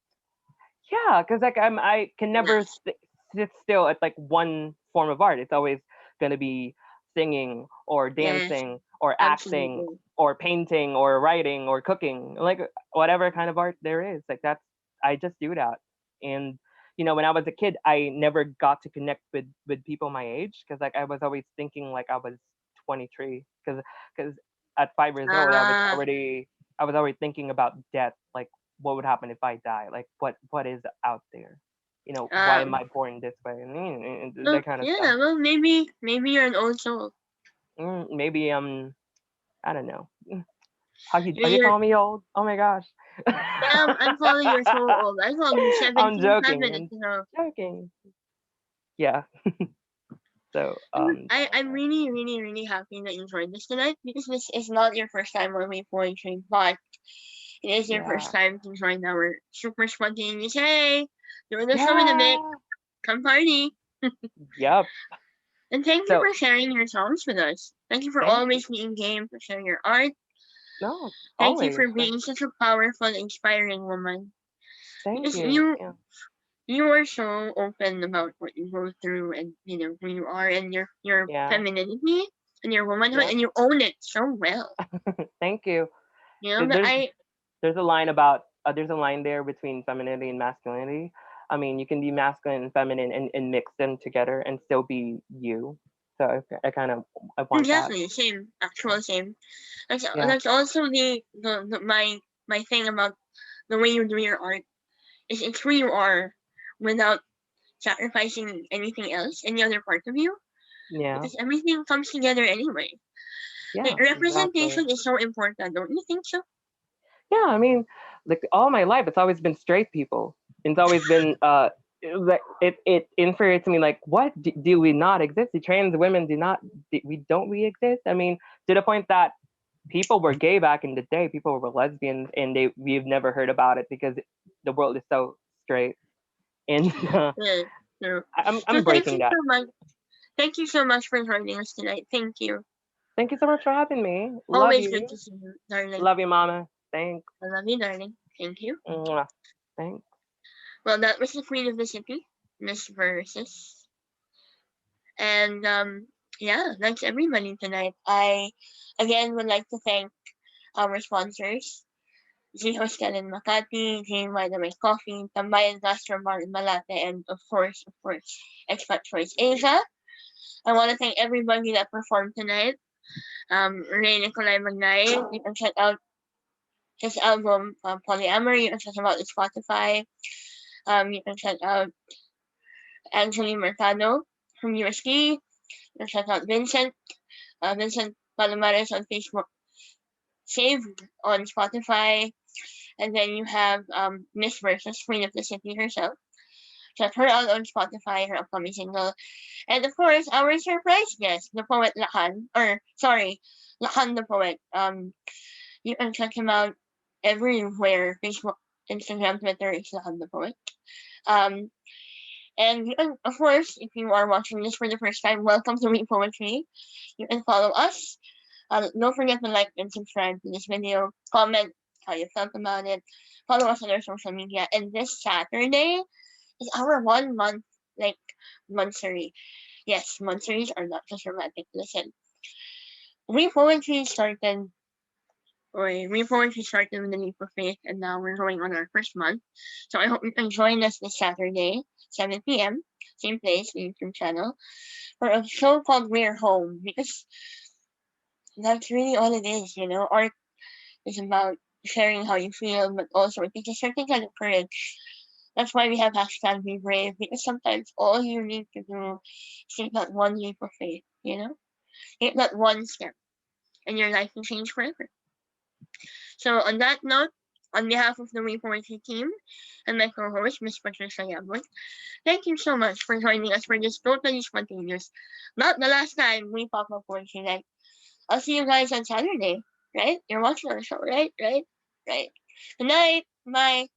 Speaker 7: yeah, because like I can never
Speaker 1: Nice.
Speaker 7: sit still at like one form of art. It's always gonna be singing or
Speaker 1: Yes,
Speaker 7: dancing or acting
Speaker 1: absolutely.
Speaker 7: or painting or writing or cooking, like whatever kind of art there is. Like that's I just do that. And you know, when I was a kid, I never got to connect with people my age because like I was always thinking like I was 23 because at 5 years old
Speaker 1: Ah,
Speaker 7: I was already thinking about death, like what would happen if I die? Like what is out there? You know, why am
Speaker 1: um,
Speaker 7: I born this way? And
Speaker 1: well,
Speaker 7: that kind of stuff.
Speaker 1: yeah, well, maybe you're an old soul.
Speaker 7: Maybe I don't know. Are you
Speaker 1: You're,
Speaker 7: calling me old? Oh my gosh.
Speaker 1: yeah, I'm calling you so old. I called you
Speaker 7: I'm
Speaker 1: 17
Speaker 7: joking.
Speaker 1: 5 minutes ago.
Speaker 7: I'm joking. Yeah. So
Speaker 1: I'm really, really, really happy that you joined us tonight because this is not your first time on my poetry, but it is your
Speaker 7: yeah.
Speaker 1: first time to join our super spontaneous. Hey, doing the show in a bit.
Speaker 7: Yeah.
Speaker 1: Come party.
Speaker 7: Yep.
Speaker 1: And thank you
Speaker 7: So
Speaker 1: for sharing your songs with us. Thank you for
Speaker 7: thank you.
Speaker 1: always being game to share your art.
Speaker 7: No,
Speaker 1: Thank you
Speaker 7: always.
Speaker 1: for being such a powerful, inspiring woman.
Speaker 7: Thank
Speaker 1: Because
Speaker 7: you. Yeah.
Speaker 1: you are so open about what you go through and you know who you are and your
Speaker 7: Yeah.
Speaker 1: femininity and your womanhood
Speaker 7: Yep.
Speaker 1: and you own it so well.
Speaker 7: Thank you.
Speaker 1: You know,
Speaker 7: There-
Speaker 1: but
Speaker 7: There's
Speaker 1: I
Speaker 7: there's a line about there's a line there between femininity and masculinity. I mean, you can be masculine and feminine and mix them together and still be you. So I kind of I want that.
Speaker 1: exactly same,
Speaker 7: Yeah.
Speaker 1: actual same.
Speaker 7: Yeah.
Speaker 1: That's also the my thing about the way you do your art is it's who you are without sacrificing anything else, any other part of you,
Speaker 7: Yeah.
Speaker 1: because everything comes together anyway. Like
Speaker 7: Yeah. Exactly.
Speaker 1: representation is so important, don't you think so?
Speaker 7: Yeah. I mean, like all my life, it's always been straight people. It's always been like it infuriates me. Like, what do we not exist? The trans women do not. We exist? I mean, to the point that people were gay back in the day. People were lesbians, and we've never heard about it because the world is so straight. And
Speaker 1: Yeah, true. So
Speaker 7: I'm breaking that.
Speaker 1: thank you so much for joining us tonight. Thank you.
Speaker 7: Thank you so much for having me. Love
Speaker 1: Always good to
Speaker 7: you.
Speaker 1: see you, darling.
Speaker 7: Love you, Mama. Thanks.
Speaker 1: I love you, darling. Thank you.
Speaker 7: Mwah. Thanks.
Speaker 1: Well, that was the Queen of the City, Miss Versus. And yeah, thanks everybody tonight. I again would like to thank our sponsors, G Hostel in Makati, G by the Way Coffee, Tambayan Gastro Bar in Malate, and of course, Expat Choice Asia. I want to thank everybody that performed tonight. Ray Nicolai Magnay, you can check out his album Polyamory, you can check him out on Spotify. You can check out Anthony Mercado from USD. You can check out Vincent Palomares on Facebook, saved on Spotify. And then you have Miss Versus, Queen of the City herself. Check her out on Spotify, her upcoming single. And of course, our surprise guest, the poet Lakan, or sorry, Lakan the poet. You can check him out everywhere: Facebook, Instagram, Twitter. It's Lakan the poet. Um, and you can, of course, if you are watching this for the first time, welcome to Read Poetry. You can follow us. Don't forget to like and subscribe to this video. Comment how you felt about it. Follow us on our social media. And this Saturday is our 1 month, like, monthsary. Yes, monthsaries are not just romantic. Listen, Read Poetry started, or Read Poetry started with the Leap of Faith, and now we're going on our first month. So I hope you can join us this Saturday, 7 p.m., same place, the YouTube channel, for a show called We're Home, because that's really all it is, you know. Art is about sharing how you feel, but also it takes a certain kind of courage. That's why we have hashtag Be Brave, because sometimes all you need to do is take that one leap of faith, you know? Take that one step, and your life will change forever. So on that note, on behalf of the We Poetry team and my co-host, Miss Patricia Yabon, thank you so much for joining us for this totally spontaneous, not the last time we pop up poetry night. I'll see you guys on Saturday, right? You're watching our show, right? Right? Right. Good night. Bye.